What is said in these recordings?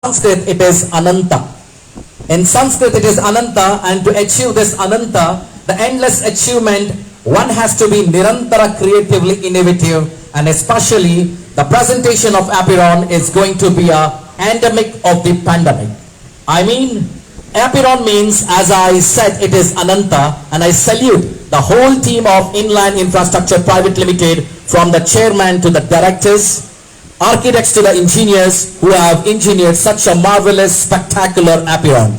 Sanskrit it is Ananta. In Sanskrit it is Ananta, and to achieve this Ananta, the endless achievement, one has to be Nirantara creatively innovative, and especially the presentation of Apeiron is going to be a endemic of the pandemic. I mean, Apeiron means, as I said, it is Ananta, and I salute the whole team of Inland Infrastructure Private Limited, from the chairman to the directors, architects to the engineers who have engineered such a marvelous, spectacular Apeiron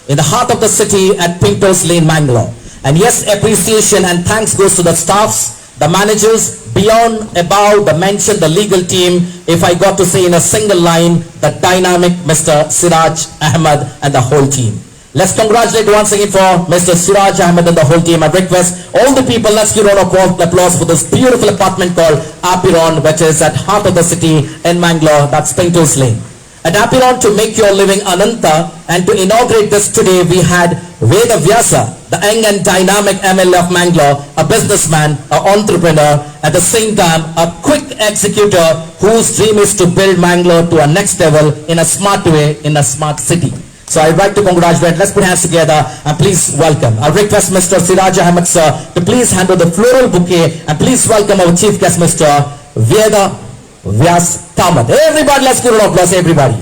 in the heart of the city at Pintos Lane, Mangalore. And yes, appreciation and thanks goes to the staffs, the managers, beyond, above the mentioned, the legal team. If I got to say in a single line, the dynamic Mr. Siraj Ahmed and the whole team. Let's congratulate once again for Mr. Siraj Ahmed and the whole team. I request all the people, let's give a round of applause for this beautiful apartment called Apeiron, which is at heart of the city in Mangalore, that's Pintos Lane. At Apeiron, to make your living Ananta, and to inaugurate this today, we had Veda Vyasa, the young and dynamic MLA of Mangalore, a businessman, an entrepreneur, at the same time a quick executor whose dream is to build Mangalore to a next level in a smart way, in a smart city. So I'd like to congratulate. Let's put hands together and please welcome. I request Mr. Siraj Ahmed sir to please handle the floral bouquet, and please welcome our chief guest, Mr. Veda Vyas Kamath. Everybody, let's give a round of applause, everybody.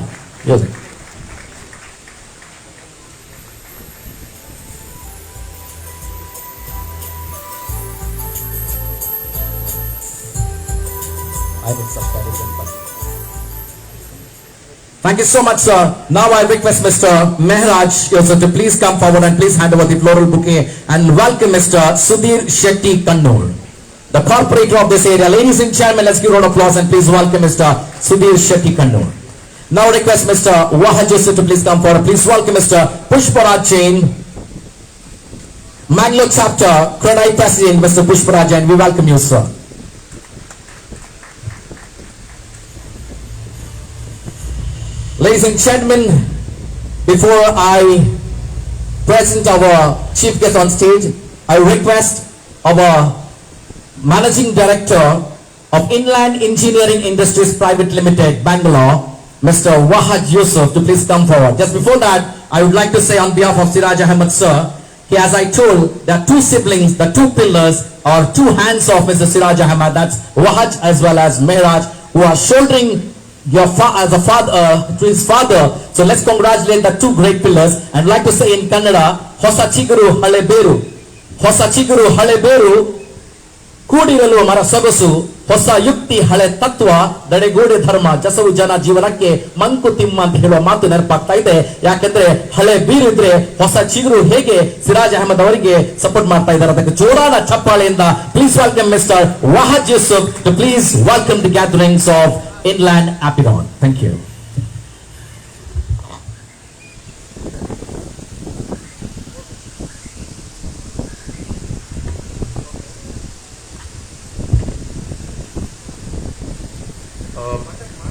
Yes. I will subscribe it. Thank you so much, sir. Now I request Mr. Mehraj to please come forward and please hand over the floral bouquet and welcome Mr. Sudhir Shetty Kannur, the corporator of this area. Ladies and gentlemen, let's give a round of applause and please welcome Mr. Sudhir Shetty Kannur. Now request Mr. Wahaj Yusuf to please come forward. Please welcome Mr. Pushparaj Jain, Mangalore chapter, Credai President, Mr. Pushparaj Jain. We welcome you, sir. Ladies and gentlemen, before I present our chief guest on stage, I request our Managing Director of Inland Engineering Industries Private Limited, Bangalore, Mr. Wahaj Yusuf, to please come forward. Just before that, I would like to say on behalf of Siraj Ahmed sir, as I told, there are two siblings, the two pillars, or two hands of Mr. Siraj Ahmed, that's Wahaj as well as Mehraj, who are shouldering to his father. So let's congratulate the two great pillars, and like to say in Kannada, Hosa Chiguru Hale Beru, Hosa Chiguru Hale Beru, ಕೂಡಿರಲು ಮರ ಸೊಗಸು ಹೊಸ ಯುಕ್ತಿ ಹಳೆ ತತ್ವ ದಡೆಗೋಡೆ ಧರ್ಮ ಜಸವು ಜನ ಜೀವನಕ್ಕೆ ಮಂಕುತಿಮ್ಮ ಅಂತ ಹೇಳುವ ಮಾತು ನೆನಪಾಗ್ತಾ ಇದೆ. ಯಾಕೆಂದ್ರೆ ಹಳೆ ಬೀರಿದ್ರೆ ಹೊಸ ಚಿಗುರು ಹೇಗೆ ಸಿರಾಜ್ ಅಹಮದ್ ಅವರಿಗೆ ಸಪೋರ್ಟ್ ಮಾಡ್ತಾ ಇದ್ದಾರೆ. ಅದಕ್ಕೆ ಜೋರಾದ ಚಪ್ಪಾಳೆಯಿಂದ please welcome mister Wahaj Yusuf to please welcome the gatherings of Inland Apeiron. Thank you.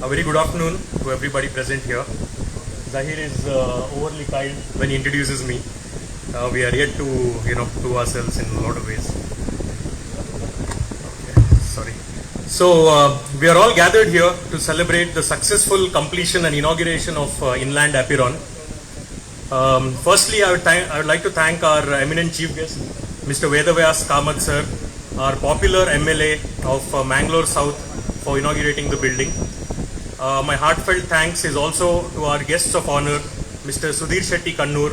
A very good afternoon to everybody present here. Zahir is overly kind when he introduces me. We are yet to, do ourselves in a lot of ways. Okay, sorry. So we are all gathered here to celebrate the successful completion and inauguration of Inland Apeiron. Firstly, I would like to thank our eminent chief guest, Mr. Veda Vyas Kamath sir, our popular MLA of Mangalore South, for inaugurating the building. My heartfelt thanks is also to our guests of honor, Mr. Sudhir Shetty Kannur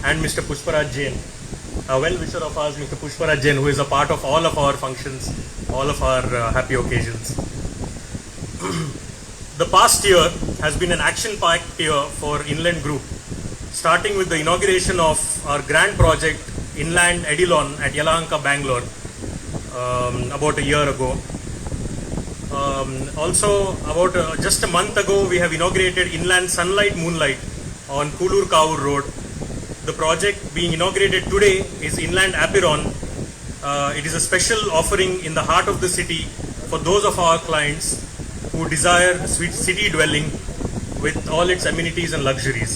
and Mr. Pushparaj Jain, a well-wisher of ours, Mr. Pushparaj Jain, who is a part of all of our functions, all of our happy occasions. The past year has been an action-packed year for Inland Group, starting with the inauguration of our grand project, Inland Edilon at Yelahanka, Bangalore, about a year ago. Also, about just a month ago, we have inaugurated Inland Sunlight Moonlight on Kulur Kavur Road. The project being inaugurated today is Inland Apeiron. It is a special offering in the heart of the city for those of our clients who desire sweet city dwelling with all its amenities and luxuries.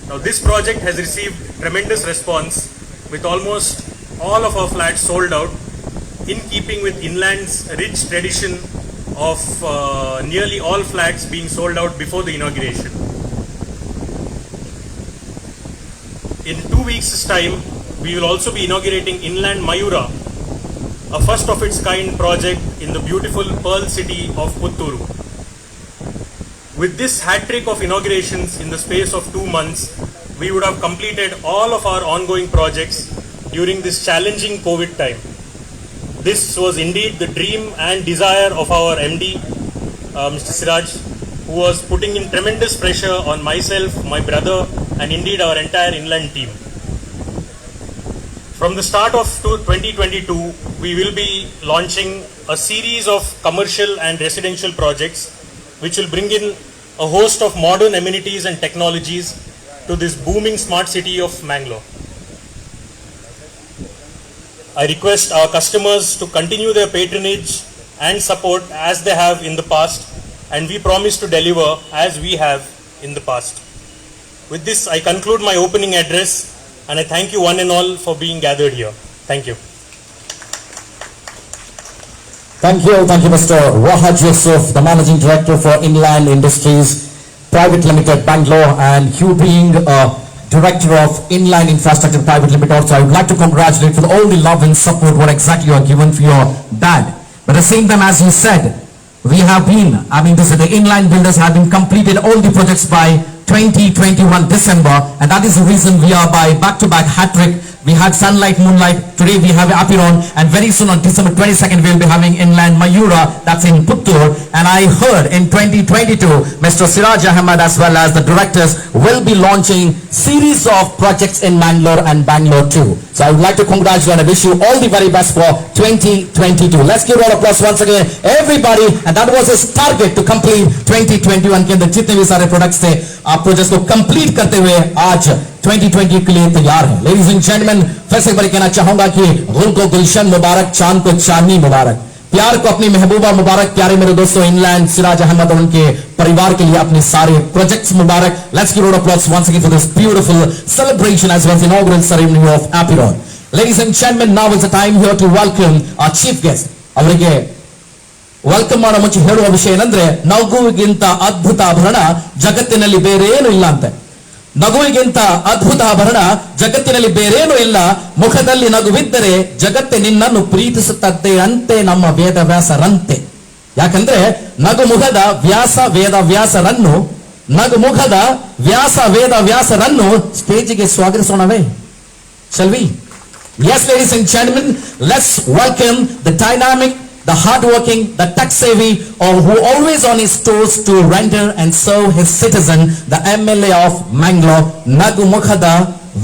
Now, this project has received tremendous response, with almost all of our flats sold out, in keeping with Inland's rich tradition of nearly all flats being sold out before the inauguration. In 2 weeks' time, we will also be inaugurating Inland Mayura, a first of its kind project in the beautiful Pearl City of Putturu. With this hat trick of inaugurations in the space of 2 months, we would have completed all of our ongoing projects during this challenging COVID time. This was indeed the dream and desire of our MD, Mr. Siraj, who was putting in tremendous pressure on myself, my brother, and indeed our entire inland team. From the start of 2022, we will be launching a series of commercial and residential projects which will bring in a host of modern amenities and technologies to this booming smart city of Mangalore. I request our customers to continue their patronage and support as they have in the past, and we promise to deliver as we have in the past. With this, I conclude my opening address, and I thank you one and all for being gathered here. Thank you. Thank you, Mr. Wahaj Yusuf, the Managing Director for Inland Industries Private Limited, Bangalore, and you being Director of Inland Infrastructure Private Limited also. I would like to congratulate for all the love and support what exactly you are given for your dad. But at the same time, as you said, we have been, the inland builders have been completed all the projects by 2021 December, and that is the reason we are by back-to-back hat-trick. We had Sunlight, Moonlight, today we have Apiron, and very soon on December 22nd we'll be having Inland Mayura, that's in Puttur. And I heard in 2022, Mr. Siraj Ahmed as well as the directors will be launching series of projects in Mangalore and Bangalore too. So I would like to congratulate and wish you all the very best for 2022. Let's give a round of applause once again, everybody. And that was his target to complete 2021 के अंदर जितने भी सारे products थे आप projects को complete करते हुए आज 2020 के लिए तैयार है. Ladies and gentlemen, फिर से एक बार कहना चाहूंगा कि गुल को गुलशन मुबारक, चांद को चांदनी मुबारक, प्यार को अपनी महबूबा मुबारक. प्यारे मेरे दोस्तों, इनलैंड सिराज अहमद और उनके परिवार के लिए अपने सारे projects Mubarak. Let's give a round of applause once again for this beautiful celebration as well as inaugural ceremony of Apiron. Ladies and gentlemen, now is the time here to welcome our chief guest. ಅವರಿಗೆ welcome ಮಾಡೋ ಮುಂಚೆ ಹೇಳುವ ವಿಷಯ ಏನಂದ್ರೆ, ನಗುವಿಗಿಂತ ಅದ್ಭುತ ಆಭರಣ ಜಗತ್ತಿನಲ್ಲಿ ಬೇರೇನು ಇಲ್ಲ ಅಂತೆ. ನಗುವಿಗಿಂತ ಅದ್ಭುತ ಆಭರಣ ಜಗತ್ತಿನಲ್ಲಿ ಬೇರೇನು ಇಲ್ಲ. ಮುಖದಲ್ಲಿ ನಗುವಿದ್ದರೆ ಜಗತ್ತೇ ನಿನ್ನನ್ನು ಪ್ರೀತಿಸುತ್ತದೆ ಅಂತೆ ನಮ್ಮ ವೇದವ್ಯಾಸರಂತೆ. ಯಾಕಂದ್ರೆ ನಗುಮುಖದ ವ್ಯಾಸ ವೇದವ್ಯಾಸರನ್ನು ನಗುಮುಖದ ವ್ಯಾಸ ವೇದವ್ಯಾಸರನ್ನು ಸ್ಟೇಜಿಗೆ ಸ್ವಾಗತಿಸೋಣವೇ? Shall we? Yes, ladies and gentlemen, let's welcome the dynamic, the hardworking, the tech-savvy, or who always on his toes to render and serve his citizen, the MLA of Mangalore, Nagumukhada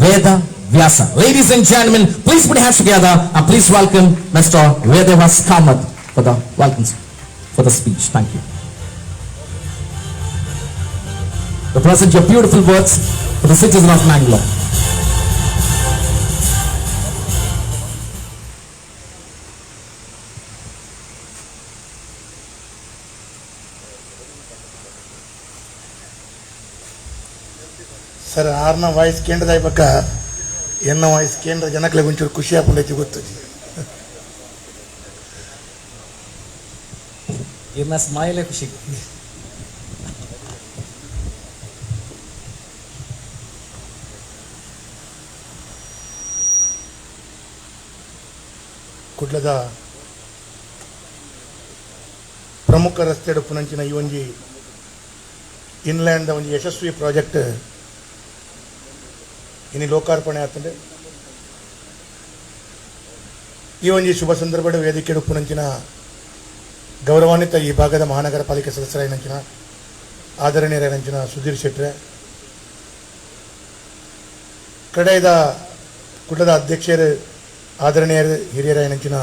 Veda Vyasa. Ladies and gentlemen, please put your hands together and please welcome Mr. Vedavas Kamath for the welcome, for the speech. Thank you. To present your beautiful words for the citizen of Mangalore. Sir ಆರ್ನ voice ಕೇಂದ್ರದ ಇವಾಗ ಎನ್ನ voice ಕೇಂದ್ರ ಜನಕ್ಕೆ ಒಂಚೂರು ಖುಷಿ ಆಗ್ಕೊಂಡೈತಿ ಗೊತ್ತೈತಿ. ಇವನ್ನ ಸ್ಮೈಲೇ ಖುಷಿ. ಕುಡ್ಲದ ಪ್ರಮುಖ ರಸ್ತೆ ಉಪನಂಚಿನ ಈ ಒಂಜಿ ಇನ್ಲ್ಯಾಂಡ್ ಒಂದು ಯಶಸ್ವಿ ಪ್ರಾಜೆಕ್ಟ್ ಇನ್ನು ಲೋಕಾರ್ಪಣೆ ಆಗ್ತದೆ. ಈ ಒಂದು ಶುಭ ಸಂದರ್ಭದ ವೇದಿಕೆ ಉಪ್ಪುನಂಚಿನ ಗೌರವಾನ್ವಿತ ಈ ಭಾಗದ ಮಹಾನಗರ ಪಾಲಿಕೆ ಸದಸ್ಯರಾಯನಂಚಿನ ಆದರಣೀಯರಾಯನಂಚಿನ ಸುಧೀರ್ ಶೆಟ್ರೆ, ಕಡೆಯದ ಕುಟದ ಅಧ್ಯಕ್ಷರು ಆದರಣೀಯ ಹಿರಿಯರಾಯನಂಚಿನ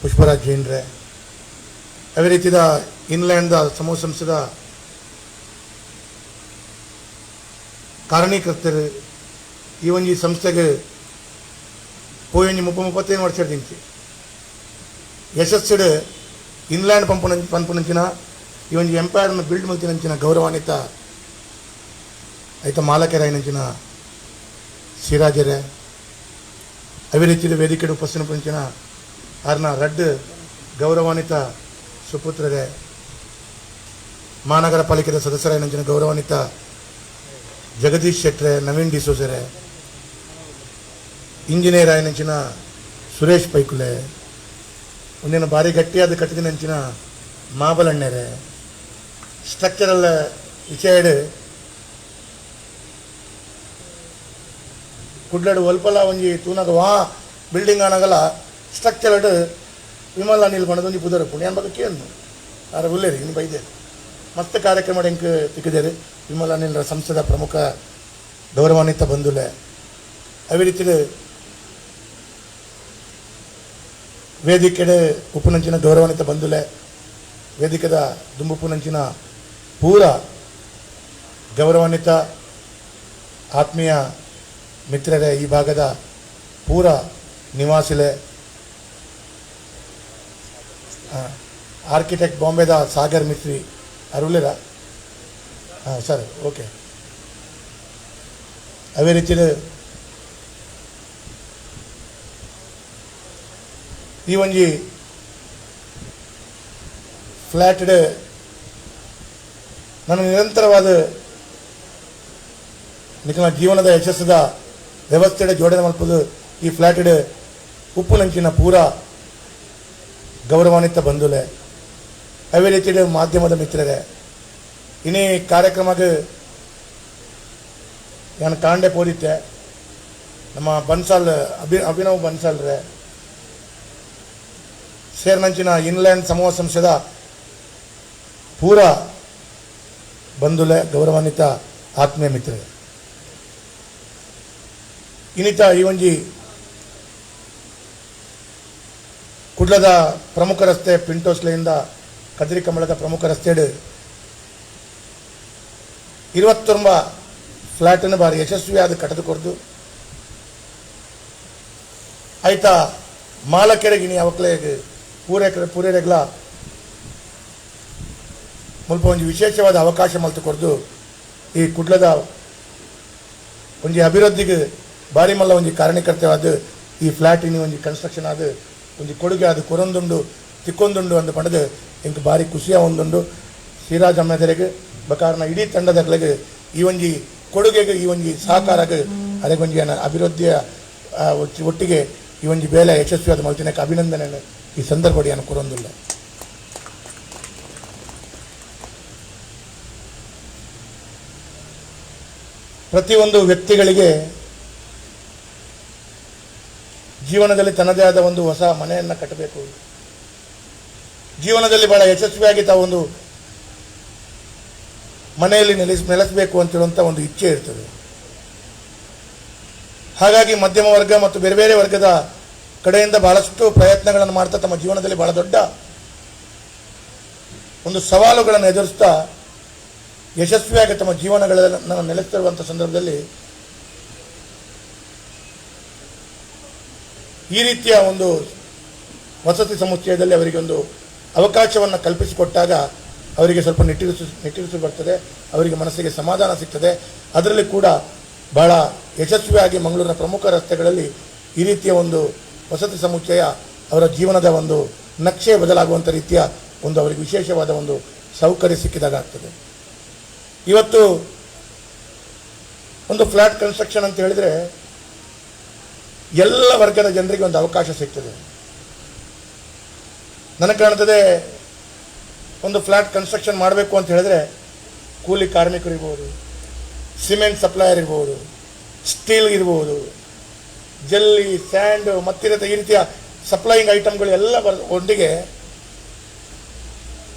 ಪುಷ್ಪರಾಜ್ ಜೈನ್ರೆ, ಅದೇ ರೀತಿಯ ಇನ್ಲ್ಯಾಂಡ್ದ ಸಮೂಹ ಸಂಸ್ಥೆದ ಕಾರಣೀಕರ್ತರು, ಈ ಒಂದು ಸಂಸ್ಥೆಗೆ ಪೋಯಿ 30-35 ವರ್ಷ ದಿಂಚಿ ಯಶಸ್ಸು ಇನ್ಲ್ಯಾಂಡ್ ಪಂಪುನಂಚಿನ ಈ ಒಂದು ಎಂಪೈರ್ನ ಬಿಲ್ಡ್ ಮಲ್ತಿನಂಚಿನ ಗೌರವಾನ್ವಿತ ಐತ ಮಾಲಕರಾಯನಂಚಿನ ಸಿರಾಜರೇ, ಅದೇ ರೀತಿಯ ವೇದಿಕೆ ಉಪಸ್ಥಿತಿನ ಆರ್ನ ರಡ್ ಗೌರವಾನ್ವಿತ ಸುಪುತ್ರರೇ, ಮಹಾನಗರ ಪಾಲಿಕೆಯ ಸದಸ್ಯರಾಯನಂಚಿನ ಗೌರವಾನ್ವಿತ ಜಗದೀಶ್ ಶೆಟ್ರೆ, ನವೀನ್ ಡಿಸೋಜರೆ, ಇಂಜಿನಿಯರ್ ಆಯ್ನಂಚಿನ ಸುರೇಶ್ ಪೈಕುಲೆ, ಒಂದಿನ ಭಾರಿ ಗಟ್ಟಿಯಾದ ಕಟ್ಟಿದಿನಂಚಿನ ಮಾಬಲಣ್ಣೆರೆ, ಸ್ಟ್ರಕ್ಚರಲ್ ವಿಷಯಡ್ ಕುಡ್ಲಡು ಒಲ್ಪಲ ಒಂಜಿ ತೂನಗ ವಾ ಬಿಲ್ಡಿಂಗ್ ಆನಗಲ ಸ್ಟ್ರಕ್ಚರ್ಡ್ ವಿಮಲ್ ಅನಿಲ್ ಬಣ್ಣದ ಒಂಜಿ ಪುದರ ಪುಣ್ಯ ಬಗ್ಗೆ ಕೇಳನು ಆರ ಉಲ್ಲೇರಿ ಇನ್ನು ಬೈದೆ ಮಸ್ತ್ ಕಾರ್ಯಕ್ರಮ ಎಂಕ್ ತಿಕ್ಕಿದೇರಿ. ವಿಮಲ್ ಅನಿಲ್ ಸಂಸ್ಥದ ಪ್ರಮುಖ ಗೌರವಾನ್ವಿತ ಬಂಧುಲೆ ಅವೇ ರೀತಿ ವೇದಿಕೆಡೆ ಉಪುನಂಚಿನ ಗೌರವಾನ್ವಿತ ಬಂಧುಲೆ ವೇದಿಕೆದ ದುಂಬುಪುನಂಚಿನ ಪೂರ ಗೌರವಾನ್ವಿತ ಆತ್ಮೀಯ ಮಿತ್ರರೇ, ಈ ಭಾಗದ ಪೂರ ನಿವಾಸಿಲೆ, ಆರ್ಕಿಟೆಕ್ಟ್ ಬಾಂಬೆದ ಸಾಗರ್ ಮಿಸ್ತ್ರಿ ಅರುಳಿರ ಸರ್ ಓಕೆ. ಅವೇ ರೀತಿ ಈ ಒಂಜಿ ಫ್ಲ್ಯಾಟ್ಡ್ ನನ್ನ ನಿರಂತರವಾದ ನಿಖಲ ಜೀವನದ ಯಶಸ್ಸದ ವ್ಯವಸ್ಥೆಡೆ ಜೋಡಣೆ ಮಲ್ಪದು ಈ ಫ್ಲ್ಯಾಟ್ಡ್ ಉಪ್ಪುನಂಚಿನ ಪೂರ ಗೌರವಾನ್ವಿತ ಬಂಧುಲೆ ಅವೇ ರೀತಿ ಮಾಧ್ಯಮದ ಮಿತ್ರರೇ, ಇನ್ನೇ ಕಾರ್ಯಕ್ರಮಕ್ಕೆ ನಾನು ಕಾಂಡೆ ಪೋದಿತ್ತೆ ನಮ್ಮ ಬನ್ಸಾಲ್ ಅಭಿನವ್ ಬನ್ಸಾಲ್ರೆ ಸೇರ್ನಂಚಿನ ಇನ್ಲ್ಯಾಂಡ್ ಸಮೂಹ ಸಂಸ್ಥೆದ ಪೂರ ಬಂಧುಲೆ ಗೌರವಾನ್ವಿತ ಆತ್ಮೀಯ ಮಿತ್ರರೇ, ಇನ್ನಿತ ಈ ಒಂಜಿ ಕುಡ್ಲದ ಪ್ರಮುಖ ರಸ್ತೆ ಪಿಂಟೋಸ್ಲೆಯಿಂದ ಕದ್ರಿ ಕಮಲದ ಪ್ರಮುಖ ರಸ್ತೆಡ್ 29 ಫ್ಲ್ಯಾಟನ್ನು ಬಾರಿ ಯಶಸ್ವಿಯಾದ ಕಟ್ಟದು ಕೊರ್ದು ಆಯ್ತಾ ಮಾಲಕೆರೆಗಿನಿ ಅವಕ್ಲೆ ಪೂರೇರೆಗ್ಲ ಮುಲ್ಪ ಒಂಜಿ ವಿಶೇಷವಾದ ಅವಕಾಶ ಮಲ್ತು ಕೊರ್ದು ಈ ಕುಡ್ಲದ ಒಂಜಿ ಅಭಿವೃದ್ಧಿಗೆ ಬಾರಿ ಮಲ್ಲ ಒಂಜಿ ಕಾರಣಕರ್ತವಾದ ಈ ಫ್ಲ್ಯಾಟ್ ಇನಿ ಒಂಜಿ ಕನ್ಸ್ಟ್ರಕ್ಷನ್ ಆದ ಒಂಜಿ ಕೊಡುಗೆ ಅದು ಕೊರೊಂದುಂಡು ತಿಕ್ಕೊಂದುಂಡು ಅಂದು ಪಂಡದು ಇಂಕ ಬಾರಿ ಖುಷಿಯ ಒಂದುಂಡು. ಸಿರಾಜ್ ಅಮ್ಮೆದರಿಗೆ ಬಕಾರನ ಇಡೀ ತಂಡದಗಳಿಗೆ ಈ ಒಂಜಿ ಕೊಡುಗೆಗೆ ಈ ಒಂಜಿ ಸಹಕಾರಕ್ಕೆ ಅದಕ್ಕೆ ಒಂಜಿ ಅಭಿವೃದ್ಧಿಯ ಒಟ್ಟಿಗೆ ಈ ಒಂಜಿ ಬೇಲೆ ಯಶಸ್ವಿಯಾದ ಮಲ್ತಿನಕ್ಕೆ ಅಭಿನಂದನೆ ಈ ಸಂದರ್ಭಡಿಯನ್ನು ಕೊರೊಂದಿಲ್ಲ. ಪ್ರತಿಯೊಂದು ವ್ಯಕ್ತಿಗಳಿಗೆ ಜೀವನದಲ್ಲಿ ತನ್ನದೇ ಆದ ಒಂದು ಹೊಸ ಮನೆಯನ್ನು ಕಟ್ಟಬೇಕು, ಜೀವನದಲ್ಲಿ ಬಹಳ ಯಶಸ್ವಿಯಾಗಿ ತಾವೊಂದು ಮನೆಯಲ್ಲಿ ನೆಲೆಸಬೇಕು ಅಂತೇಳುವಂಥ ಒಂದು ಇಚ್ಛೆ ಇರ್ತದೆ. ಹಾಗಾಗಿ ಮಧ್ಯಮ ವರ್ಗ ಮತ್ತು ಬೇರೆ ಬೇರೆ ವರ್ಗದ ಕಡೆಯಿಂದ ಬಹಳಷ್ಟು ಪ್ರಯತ್ನಗಳನ್ನು ಮಾಡ್ತಾ ತಮ್ಮ ಜೀವನದಲ್ಲಿ ಬಹಳ ದೊಡ್ಡ ಒಂದು ಸವಾಲುಗಳನ್ನು ಎದುರಿಸ್ತಾ ಯಶಸ್ವಿಯಾಗಿ ತಮ್ಮ ಜೀವನಗಳನ್ನು ನೆಲೆಸ್ತಿರುವಂಥ ಸಂದರ್ಭದಲ್ಲಿ ಈ ರೀತಿಯ ಒಂದು ವಸತಿ ಸಮುಚ್ಚಯದಲ್ಲಿ ಅವರಿಗೆ ಒಂದು ಅವಕಾಶವನ್ನು ಕಲ್ಪಿಸಿಕೊಟ್ಟಾಗ ಅವರಿಗೆ ಸ್ವಲ್ಪ ನಿಟ್ಟುಸಿರು ಬರ್ತದೆ, ಅವರಿಗೆ ಮನಸ್ಸಿಗೆ ಸಮಾಧಾನ ಸಿಗ್ತದೆ. ಅದರಲ್ಲಿ ಕೂಡ ಬಹಳ ಯಶಸ್ವಿಯಾಗಿ ಮಂಗಳೂರಿನ ಪ್ರಮುಖ ರಸ್ತೆಗಳಲ್ಲಿ ಈ ರೀತಿಯ ಒಂದು ವಸತಿ ಸಮುಚ್ಚಯ ಅವರ ಜೀವನದ ಒಂದು ನಕ್ಷೆ ಬದಲಾಗುವಂಥ ರೀತಿಯ ಒಂದು ಅವರಿಗೆ ವಿಶೇಷವಾದ ಒಂದು ಸೌಕರ್ಯ ಸಿಕ್ಕಿದಾಗ ಆಗ್ತದೆ. ಇವತ್ತು ಒಂದು ಫ್ಲ್ಯಾಟ್ ಕನ್ಸ್ಟ್ರಕ್ಷನ್ ಅಂತ ಹೇಳಿದರೆ ಎಲ್ಲ ವರ್ಗದ ಜನರಿಗೆ ಒಂದು ಅವಕಾಶ ಸಿಗ್ತದೆ. ನನಗೆ ಕಾಣ್ತದೆ ಒಂದು ಫ್ಲ್ಯಾಟ್ ಕನ್ಸ್ಟ್ರಕ್ಷನ್ ಮಾಡಬೇಕು ಅಂತ ಹೇಳಿದ್ರೆ ಕೂಲಿ ಕಾರ್ಮಿಕರು ಇರ್ಬೋದು, ಸಿಮೆಂಟ್ ಸಪ್ಲೈಯರ್ ಇರ್ಬೋದು, ಸ್ಟೀಲ್ ಇರ್ಬೋದು, ಜಲ್ಲಿ, ಸ್ಯಾಂಡ್ ಮತ್ತಿರತ್ತೆ ಈ ರೀತಿಯ ಸಪ್ಲೈಯಿಂಗ್ ಐಟಮ್ಗಳು ಎಲ್ಲ ಒಟ್ಟಿಗೆ